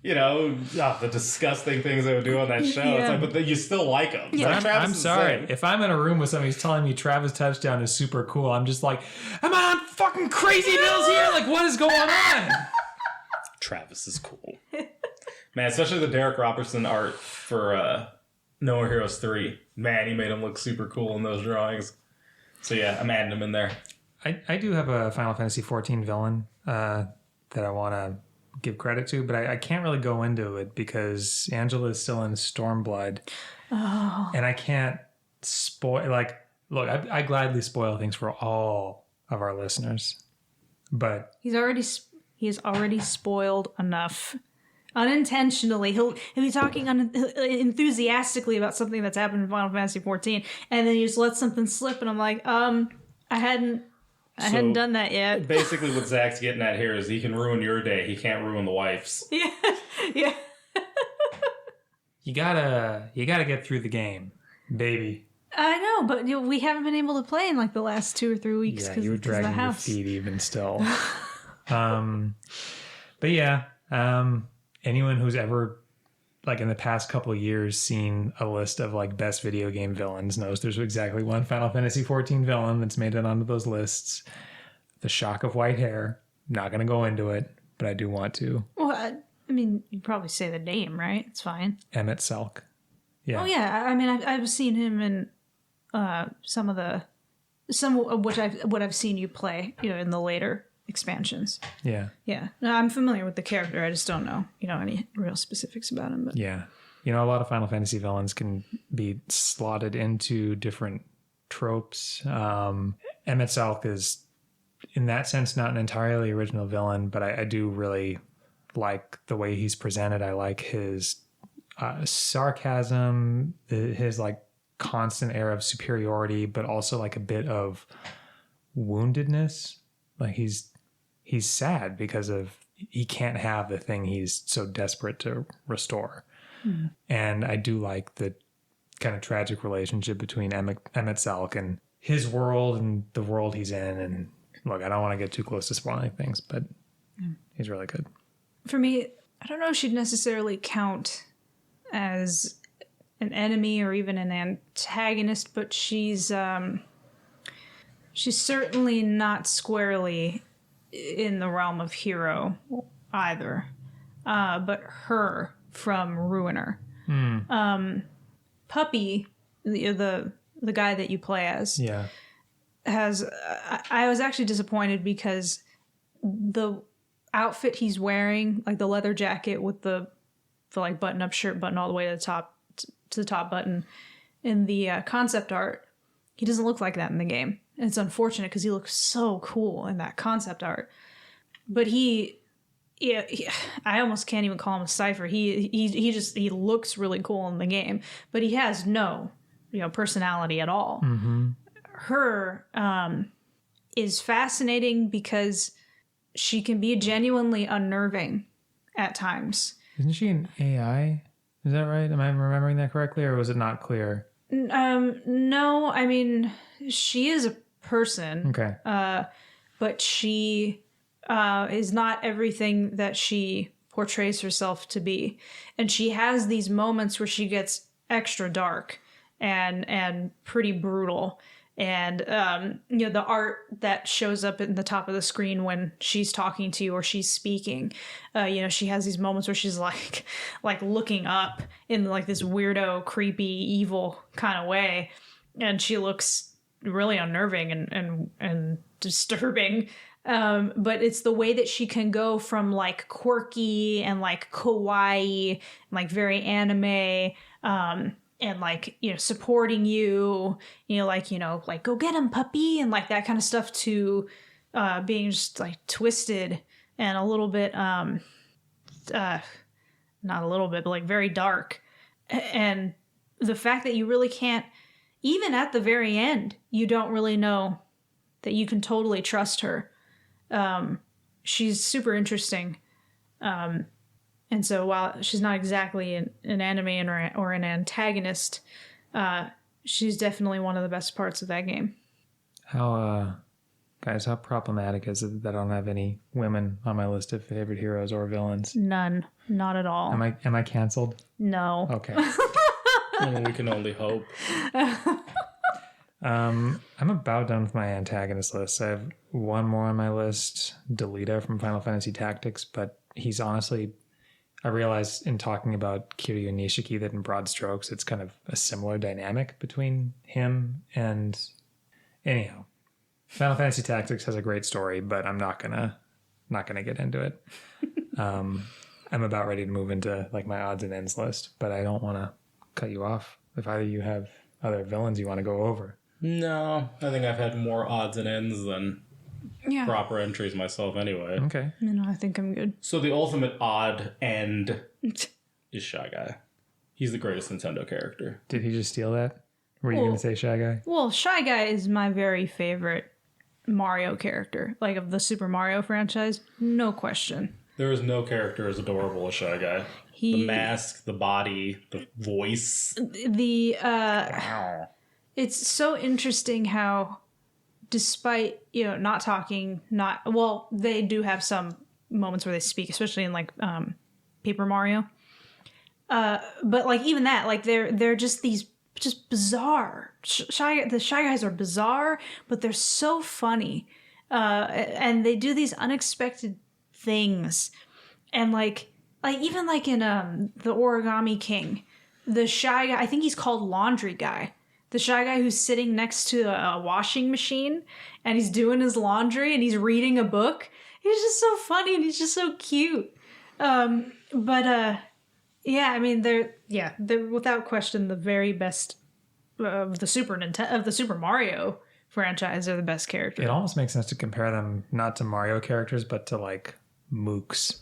the disgusting things they would do on that show. Yeah. It's like, but you still like them. Yeah. Like, I'm sorry. If I'm in a room with somebody who's telling me Travis Touchdown is super cool, I'm just like, am I on fucking crazy pills here? Like, what is going on? Travis is cool. Man, especially the Derek Robertson art for No More Heroes 3. Man, he made him look super cool in those drawings. So yeah, I'm adding him in there. I do have a Final Fantasy 14 villain that I want to give credit to, but I can't really go into it because Angela is still in Stormblood. Oh. And I can't spoil, like, look, I gladly spoil things for all of our listeners, but he has already spoiled enough Unintentionally, he'll be talking enthusiastically about something that's happened in Final Fantasy 14, and then he just lets something slip, and I'm like, I hadn't done that yet. Basically, what Zack's getting at here is he can ruin your day. He can't ruin the wife's. Yeah, yeah. You gotta get through the game, baby. I know, but we haven't been able to play in like the last 2 or 3 weeks Yeah, because you were dragging your feet even still. But yeah, anyone who's ever, like in the past couple of years, seen a list of like best video game villains knows there's exactly one Final Fantasy 14 villain that's made it onto those lists. The shock of white hair. Not going to go into it, but I do want to. Well, I mean, you'd probably say the name, right? It's fine. Emet-Selch. Yeah. Oh yeah, I mean, I've seen him in some of what I've seen you play, in the later expansions. Yeah. Yeah. No, I'm familiar with the character. I just don't know, any real specifics about him. But Yeah. A lot of Final Fantasy villains can be slotted into different tropes. Emet-Selch is, in that sense, not an entirely original villain, but I do really like the way he's presented. I like his sarcasm, his like constant air of superiority, but also like a bit of woundedness. Like he's sad because he can't have the thing he's so desperate to restore. And I do like the kind of tragic relationship between Emet-Selch and his world and the world he's in. And look, I don't want to get too close to spoiling things, but he's really good. For me, I don't know if she'd necessarily count as an enemy or even an antagonist, but she's certainly not squarely in the realm of hero either. But her from Ruiner. Puppy, the guy that you play as, has. I was actually disappointed because the outfit he's wearing, like the leather jacket with the like button-up shirt button all the way to the top button in the concept art, he doesn't look like that in the game. And it's unfortunate because he looks so cool in that concept art. But I almost can't even call him a cipher. He looks really cool in the game, but he has no, personality at all. Mm-hmm. Her is fascinating because she can be genuinely unnerving at times. Isn't she an AI? Is that right? Am I remembering that correctly, or was it not clear? No, I mean, she is a person. Okay. But she is not everything that she portrays herself to be. And she has these moments where she gets extra dark and pretty brutal. And, the art that shows up in the top of the screen when she's talking to you or she's speaking, she has these moments where she's like looking up in like this weirdo, creepy, evil kind of way. And she looks really unnerving and disturbing. But it's the way that she can go from like quirky and like kawaii and like very anime, and like, supporting you, like go get him, puppy, and like that kind of stuff, to being just like twisted and a little bit, not a little bit, but like very dark. And the fact that you really can't, even at the very end, you don't really know that you can totally trust her. She's super interesting. And so while she's not exactly an enemy or an antagonist, she's definitely one of the best parts of that game. How problematic is it that I don't have any women on my list of favorite heroes or villains? None. Not at all. Am I canceled? No. Okay. We can only hope. I'm about done with my antagonist list. I have one more on my list, Delita from Final Fantasy Tactics, but he's honestly... I realized in talking about Kiryu and Nishiki that in broad strokes, it's kind of a similar dynamic between him and... Anyhow, Final Fantasy Tactics has a great story, but I'm not gonna get into it. I'm about ready to move into like my odds and ends list, but I don't want to cut you off. If either of you have other villains you want to go over. No, I think I've had more odds and ends than proper entries myself anyway. Okay. No, I think I'm good. So the ultimate odd end is Shy Guy. He's the greatest Nintendo character. Did he just steal that? Were you going to say Shy Guy? Well, Shy Guy is my very favorite Mario character. Like, of the Super Mario franchise, no question. There is no character as adorable as Shy Guy. The mask, the body, the voice. It's so interesting how, despite, not talking, they do have some moments where they speak, especially in, like, Paper Mario. But, like, even that, like, they're just these just bizarre. The Shy Guys are bizarre, but they're so funny. And they do these unexpected things. And, like even like in the Origami King, the Shy Guy, I think he's called Laundry Guy. The Shy Guy who's sitting next to a washing machine and he's doing his laundry and he's reading a book. He's just so funny and he's just so cute. Yeah, I mean they're without question the very best of the Super Mario franchise. Are the best characters. It almost makes sense to compare them not to Mario characters but to like mooks.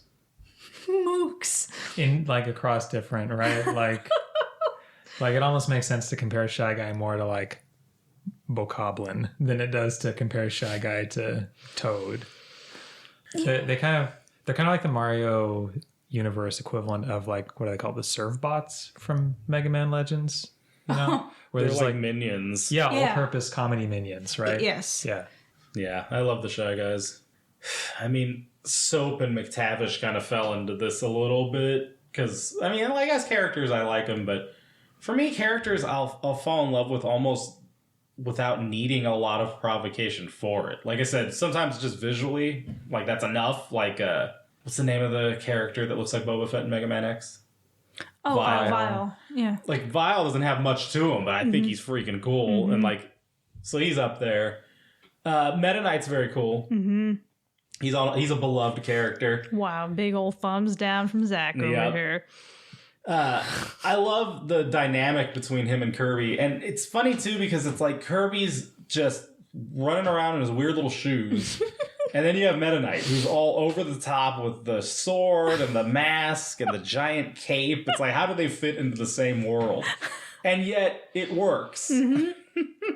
In like across different, right? Like it almost makes sense to compare Shy Guy more to like Bokoblin than it does to compare Shy Guy to Toad. They're kind of like the Mario universe equivalent of like what do they call the serve bots from Mega Man Legends? Where they're like minions. Yeah, all-purpose comedy minions, right? Yes. Yeah, I love the Shy Guys. I mean, Soap and McTavish kind of fell into this a little bit because I mean, like as characters, I like them, but for me, characters I'll fall in love with almost without needing a lot of provocation for it. Like I said, sometimes just visually, like that's enough. Like, what's the name of the character that looks like Boba Fett in Mega Man X? Oh, Vile. Yeah. Like Vile doesn't have much to him, but I think he's freaking cool, and like, so he's up there. Meta Knight's very cool. Mm-hmm. He's a beloved character. Wow, big old thumbs down from Zack over here. I love the dynamic between him and Kirby. And it's funny, too, because it's like Kirby's just running around in his weird little shoes. And then you have Meta Knight, who's all over the top with the sword and the mask and the giant cape. It's like, how do they fit into the same world? And yet, it works. Mm-hmm.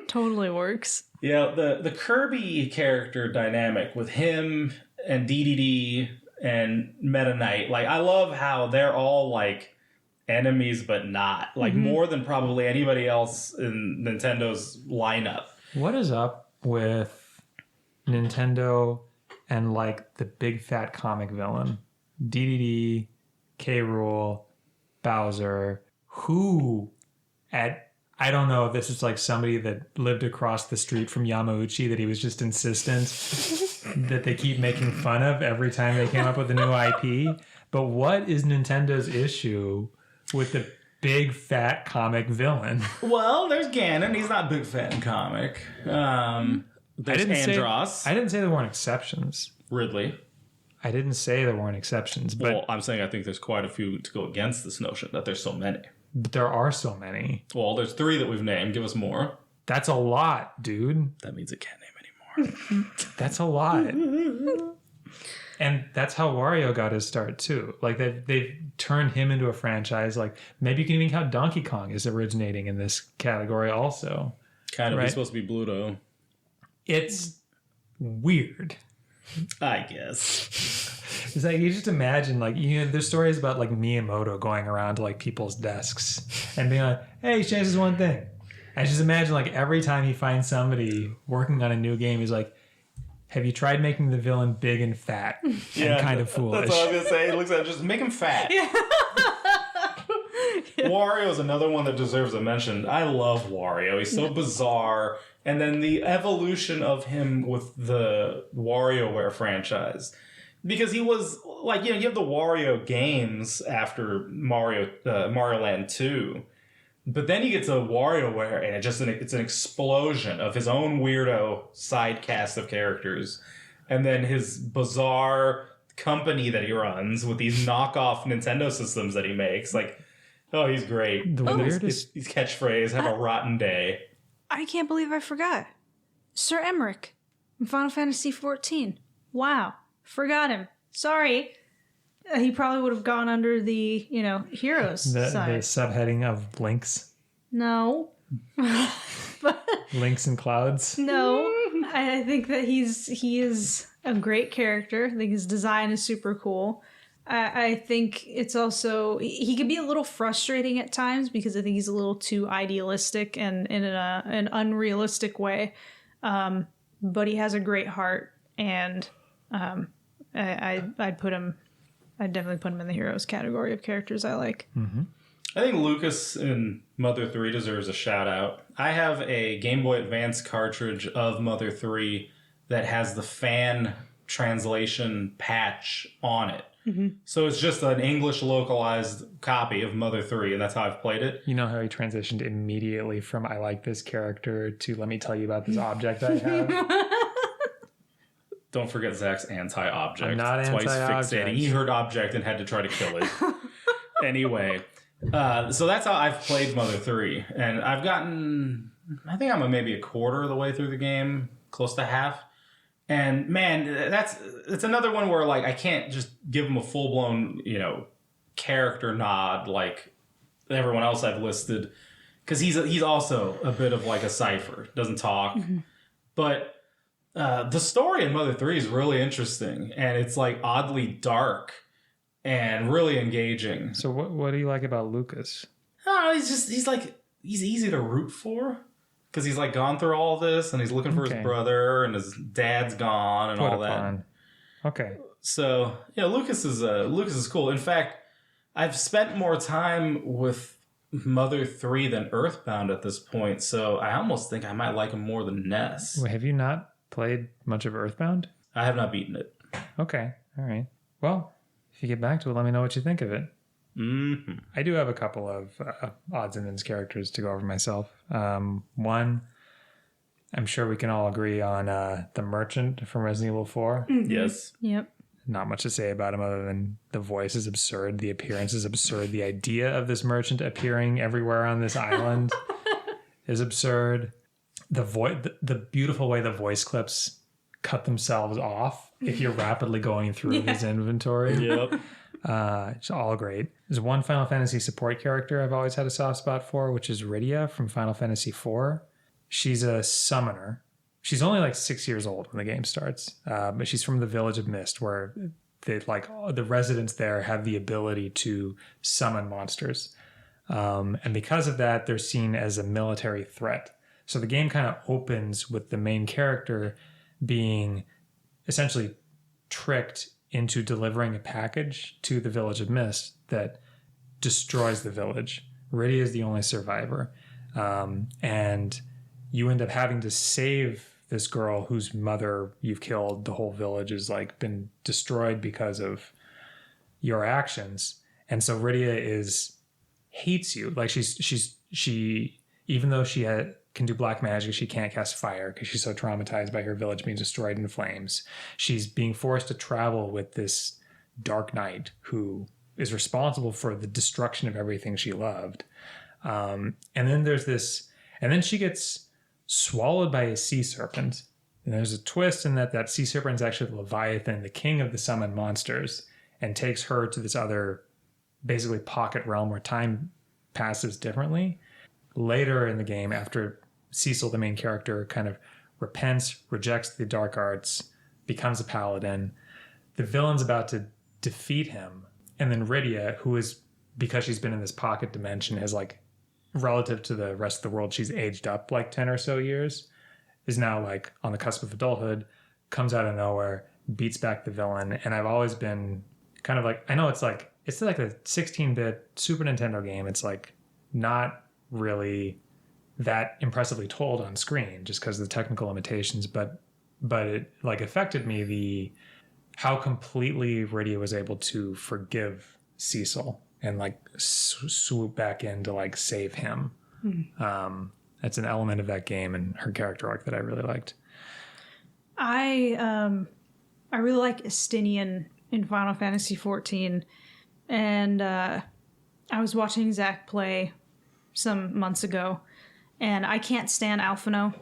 Totally works. Yeah, the Kirby character dynamic with him and DDD and Meta Knight, like, I love how they're all, like, enemies but not. Like, more than probably anybody else in Nintendo's lineup. What is up with Nintendo and, like, the big fat comic villain? DDD, K. Rool, Bowser, who I don't know if this is like somebody that lived across the street from Yamauchi that he was just insistent that they keep making fun of every time they came up with a new IP. But what is Nintendo's issue with the big fat comic villain? Well, there's Ganon. He's not big fat and comic. There's Andross. I didn't say there weren't exceptions. Ridley. I didn't say there weren't exceptions. But well, I'm saying I think there's quite a few to go against this notion that there's so many. But there are so many. Well, there's 3 that we've named. Give us more. That's a lot, dude. That means it can't name anymore. That's a lot. And that's how Wario got his start, too. Like, they've turned him into a franchise. Like, maybe you can even count Donkey Kong as originating in this category also. Kind of. Right? He's supposed to be Bluto. It's weird. I guess. It's like, you just imagine, like, there's stories about, like, Miyamoto going around to, like, people's desks and being like, hey, he changes one thing. I just imagine, like, every time he finds somebody working on a new game, he's like, have you tried making the villain big and fat and kind of foolish? That's what I was going to say. It looks like just make him fat. Yeah. Wario is another one that deserves a mention. I love Wario. He's so bizarre. And then the evolution of him with the WarioWare franchise. Because he was, like, you have the Wario games after Mario Land 2. But then you get to WarioWare, and it's an explosion of his own weirdo side cast of characters. And then his bizarre company that he runs with these knockoff Nintendo systems that he makes. Like, oh, he's great. The weirdest... His catchphrase, have a rotten day. I can't believe I forgot. Sir Aymeric. in Final Fantasy XIV. Wow. Forgot him. Sorry. He probably would have gone under the, heroes The side. subheading of Links. No. But Links and Clouds. no. I think that he is a great character. I think his design is super cool. I think it's also, he can be a little frustrating at times because I think he's a little too idealistic and in an unrealistic way. But he has a great heart, and I'd definitely put him in the heroes category of characters I like. Mm-hmm. I think Lucas in Mother 3 deserves a shout out. I have a Game Boy Advance cartridge of Mother 3 that has the fan translation patch on it. Mm-hmm. So it's just an English localized copy of Mother 3, and that's how I've played it. You know how he transitioned immediately from I like this character to let me tell you about this object I have? Don't forget Zack's anti-object. I'm not that's why he's anti-object. fixating. He heard object and had to try to kill it. Anyway, so that's how I've played Mother 3. And I've gotten, I think I'm maybe a quarter of the way through the game, close to half. And man, it's another one where like I can't just give him a full-blown, character nod like everyone else I've listed. Because he's also a bit of like a cipher. Doesn't talk. Mm-hmm. But the story in Mother 3 is really interesting, and it's like oddly dark and really engaging. So what do you like about Lucas? Oh, he's easy to root for because he's like gone through all this, and he's looking for his brother, and his dad's gone, and all that. Okay. So Lucas is cool. In fact, I've spent more time with Mother 3 than Earthbound at this point, so I almost think I might like him more than Ness. Wait, have you not played much of Earthbound? I have not beaten it. Okay. All right. Well, if you get back to it, let me know what you think of it. Mm-hmm. I do have a couple of odds and ends characters to go over myself. One, I'm sure we can all agree on the merchant from Resident Evil 4. Mm-hmm. Yes. Yep. Not much to say about him other than the voice is absurd. The appearance is absurd. The idea of this merchant appearing everywhere on this island is absurd. The beautiful way the voice clips cut themselves off if you're rapidly going through his inventory. Yep. It's all great. There's one Final Fantasy support character I've always had a soft spot for, which is Rydia from Final Fantasy IV. She's a summoner. She's only like 6 years old when the game starts, but she's from the Village of Mist, where the residents there have the ability to summon monsters, and because of that, they're seen as a military threat. So the game kind of opens with the main character being essentially tricked into delivering a package to the Village of Mist that destroys the village. Rydia is the only survivor, and you end up having to save this girl whose mother you've killed. The whole village has like been destroyed because of your actions. And so Rydia hates you. Like she even though she can do black magic, she can't cast fire because she's so traumatized by her village being destroyed in flames. She's being forced to travel with this dark knight who is responsible for the destruction of everything she loved. And then she gets swallowed by a sea serpent. And there's a twist in that sea serpent is actually Leviathan, the king of the summoned monsters, and takes her to this other basically pocket realm where time passes differently. Later in the game, after Cecil, the main character, kind of repents, rejects the dark arts, becomes a paladin, the villain's about to defeat him. And then Rydia, who is, because she's been in this pocket dimension, has like, relative to the rest of the world, she's aged up like 10 or so years, is now like on the cusp of adulthood, comes out of nowhere, beats back the villain. And I've always been kind of like, I know it's like a 16-bit Super Nintendo game. It's like not really that impressively told on screen just because of the technical limitations, but it like affected me how completely Rydia was able to forgive Cecil and like swoop back in to like save him. That's an element of that game and her character arc that I really liked. I really like Estinien in Final Fantasy XIV, and I was watching Zack play some months ago, and I can't stand Alphino.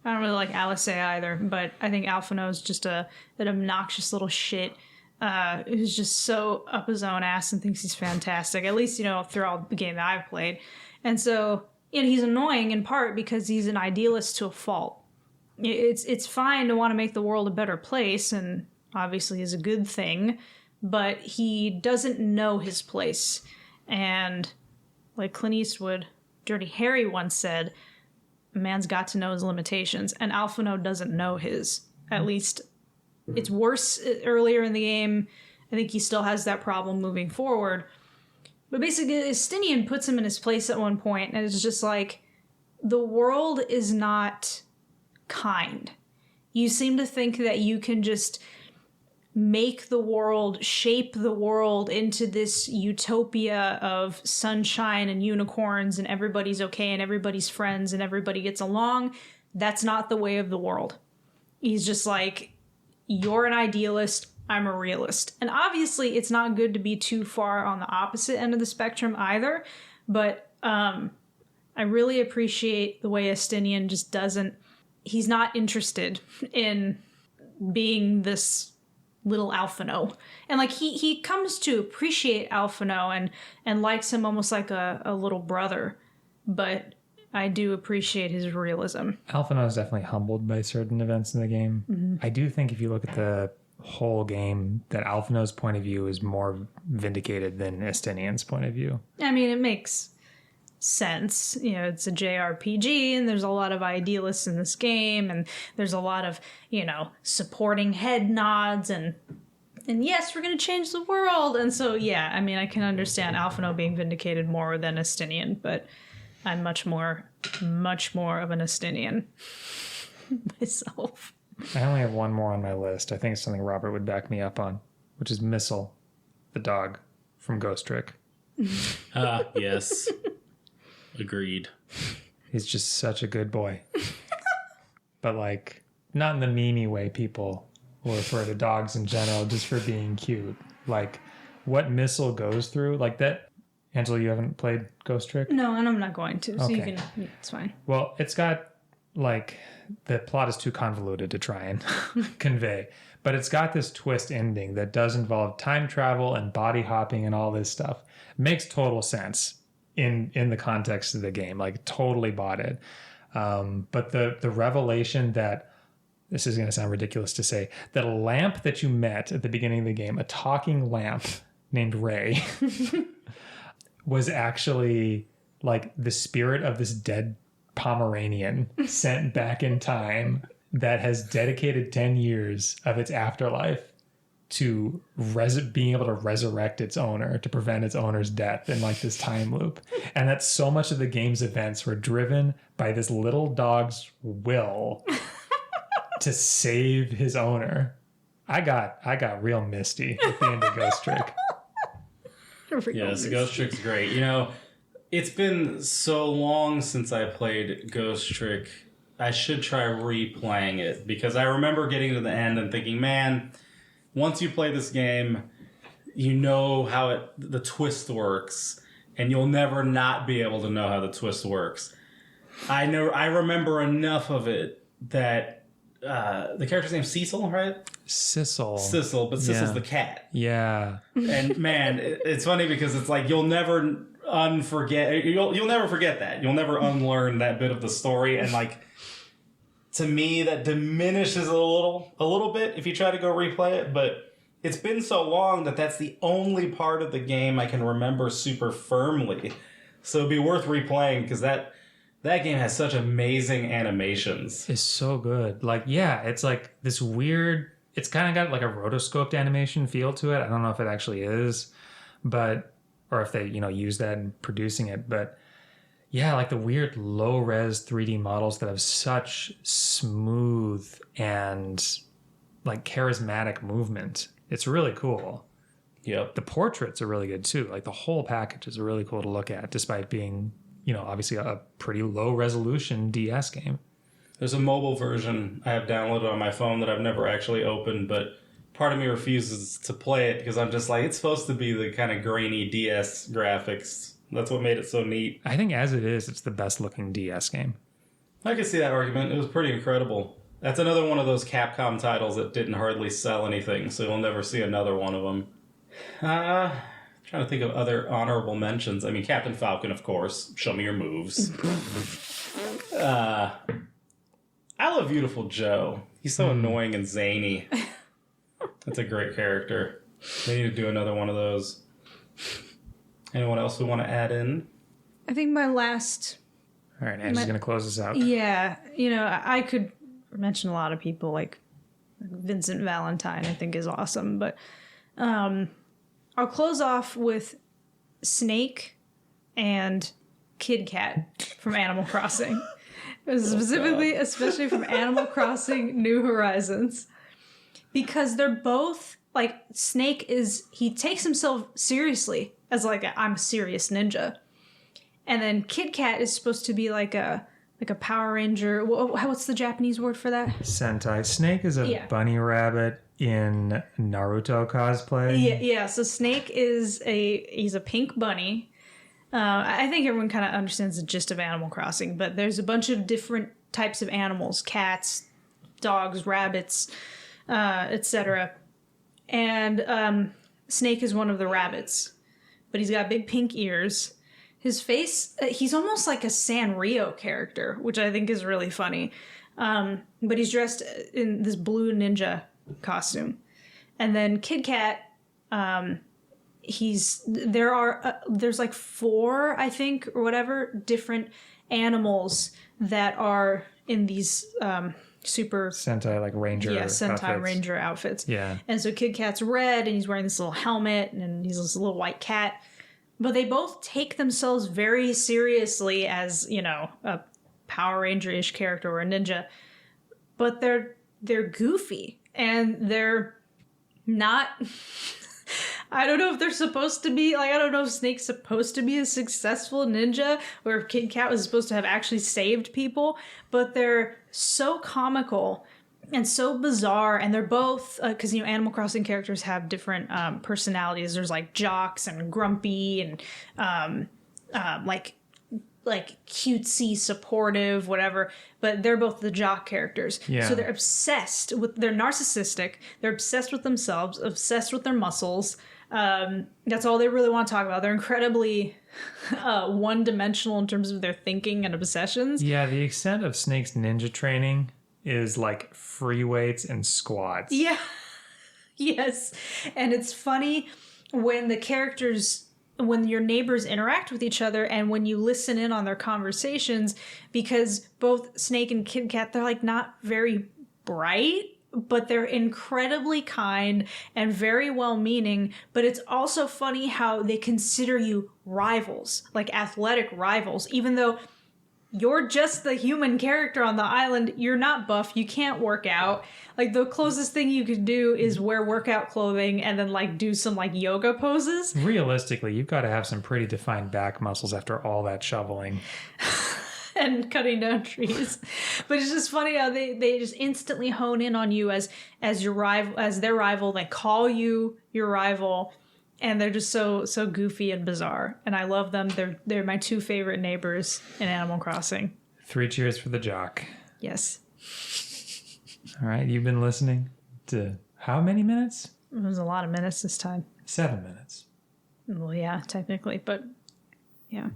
I don't really like Alice either, but I think Alphino's just an obnoxious little shit who's just so up his own ass and thinks he's fantastic, at least, throughout the game that I've played. And so, he's annoying in part because he's an idealist to a fault. It's fine to want to make the world a better place, and obviously is a good thing, but he doesn't know his place. And like Clint Eastwood, Dirty Harry once said, a man's got to know his limitations, and Alphino doesn't know his. At least it's worse earlier in the game. I think he still has that problem moving forward. But basically, Estinien puts him in his place at one point, and it's just like, the world is not kind. You seem to think that you can just make the world, shape the world into this utopia of sunshine and unicorns and everybody's okay and everybody's friends and everybody gets along. That's not the way of the world. He's just like, you're an idealist, I'm a realist. And obviously it's not good to be too far on the opposite end of the spectrum either, but I really appreciate the way Estinien just he's not interested in being this little Alphino. And like he comes to appreciate Alphino and likes him almost like a little brother. But I do appreciate his realism. Alphino is definitely humbled by certain events in the game. Mm-hmm. I do think if you look at the whole game, that Alphino's point of view is more vindicated than Estinien's point of view. I mean, it makes sense. It's a JRPG and there's a lot of idealists in this game, and there's a lot of, supporting head nods and yes, we're going to change the world. And so, yeah, I mean, I can understand Alphino being vindicated more than Estinien, but I'm much more of an Estinien myself. I only have one more on my list. I think it's something Robert would back me up on, which is Missile, the dog from Ghost Trick. Yes. Agreed. He's just such a good boy. But like, not in the memey way people will refer to dogs in general, just for being cute. Like, what Missile goes through, like that. Angela, you haven't played Ghost Trick? No, and I'm not going to, so okay. you can, it's fine. Well, it's got, like, the plot is too convoluted to try and convey. But it's got this twist ending that does involve time travel and body hopping and all this stuff. Makes total sense in the context of the game. Like, totally bought it. But the revelation that, this is going to sound ridiculous to say, that a lamp that you met at the beginning of the game, a talking lamp named Ray, was actually like the spirit of this dead Pomeranian sent back in time that has dedicated 10 years of its afterlife to being able to resurrect its owner, to prevent its owner's death in like this time loop. And that so much of the game's events were driven by this little dog's will to save his owner. I got real misty at the end of Ghost Trick. Yes, Ghost Trick's great. It's been so long since I played Ghost Trick. I should try replaying it, because I remember getting to the end and thinking, man, once you play this game, you know how the twist works, and you'll never not be able to know how the twist works. I remember enough of it that the character's name's Cecil, right? Sissel, but Sissel's the cat. Yeah. And man, it's funny because it's like you'll never forget that. You'll never unlearn that bit of the story, and like, to me that diminishes a little bit if you try to go replay it, but it's been so long that that's the only part of the game I can remember super firmly. So it'd be worth replaying, because that game has such amazing animations. It's so good. Like, yeah, it's like this weird, it's kind of got like a rotoscoped animation feel to it. I don't know if it actually is, but, or if they, use that in producing it. But yeah, like the weird low res 3D models that have such smooth and like charismatic movement. It's really cool. Yep. The portraits are really good too. Like the whole package is really cool to look at, despite being, obviously a pretty low resolution DS game. There's a mobile version I have downloaded on my phone that I've never actually opened, but part of me refuses to play it because I'm just like, it's supposed to be the kind of grainy DS graphics. That's what made it so neat. I think as it is, it's the best looking DS game. I can see that argument. It was pretty incredible. That's another one of those Capcom titles that didn't hardly sell anything, so you'll never see another one of them. Trying to think of other honorable mentions. I mean, Captain Falcon, of course. Show me your moves. I love Beautiful Joe. He's so annoying and zany. That's a great character. They need to do another one of those. Anyone else we want to add in? I think my last... All right, Angie's going to close us out. Yeah, you know, I could mention a lot of people, like Vincent Valentine, I think is awesome. But I'll close off with Snake and Kid Cat from Animal Crossing. Specifically, especially from Animal Crossing New Horizons. Because they're both, like, Snake he takes himself seriously as, like, I'm a serious ninja. And then Kid Cat is supposed to be like a Power Ranger. What's the Japanese word for that? Sentai. Snake is a bunny rabbit in Naruto cosplay. Yeah. So Snake he's a pink bunny. I think everyone kind of understands the gist of Animal Crossing, but there's a bunch of different types of animals: cats, dogs, rabbits, etc. And Snake is one of the rabbits, but he's got big pink ears. His face, he's almost like a Sanrio character, which I think is really funny. But he's dressed in this blue ninja costume. And then Kid Cat, there's like 4, I think, or whatever, different animals that are in these super... Sentai, like Ranger Sentai outfits. Ranger outfits. Yeah. And so Kid Cat's red, and he's wearing this little helmet, and he's this little white cat. But they both take themselves very seriously as, you know, a Power Ranger-ish character or a ninja. But they're goofy. And they're not... I don't know if they're supposed to be... Like, I don't know if Snake's supposed to be a successful ninja, or if Kid Cat was supposed to have actually saved people. But they're so comical and so bizarre, and they're both, because, you know, Animal Crossing characters have different personalities. There's, like, jocks and grumpy and, like cutesy, supportive, whatever. But they're both the jock characters. Yeah. So they're they're narcissistic, they're obsessed with themselves, obsessed with their muscles. That's all they really want to talk about. They're incredibly one-dimensional in terms of their thinking and obsessions. Yeah, the extent of Snake's ninja training is like free weights and squats. Yeah. Yes. And it's funny when when your neighbors interact with each other and when you listen in on their conversations, because both Snake and Kid Cat, they're like not very bright, but they're incredibly kind and very well-meaning. But it's also funny how they consider you rivals, like athletic rivals, even though you're just the human character on the island. You're not buff. You can't work out. Like, the closest thing you could do is wear workout clothing and then, like, do some, like, yoga poses. Realistically, you've got to have some pretty defined back muscles after all that shoveling. And cutting down trees. But it's just funny how they just instantly hone in on you as your rival, as their rival. They call you your rival. And they're just so goofy and bizarre. And I love them. They're my 2 favorite neighbors in Animal Crossing. 3 cheers for the jock. Yes. All right, you've been listening to how many minutes? It was a lot of minutes this time. 7 minutes. Well, yeah, technically, but yeah.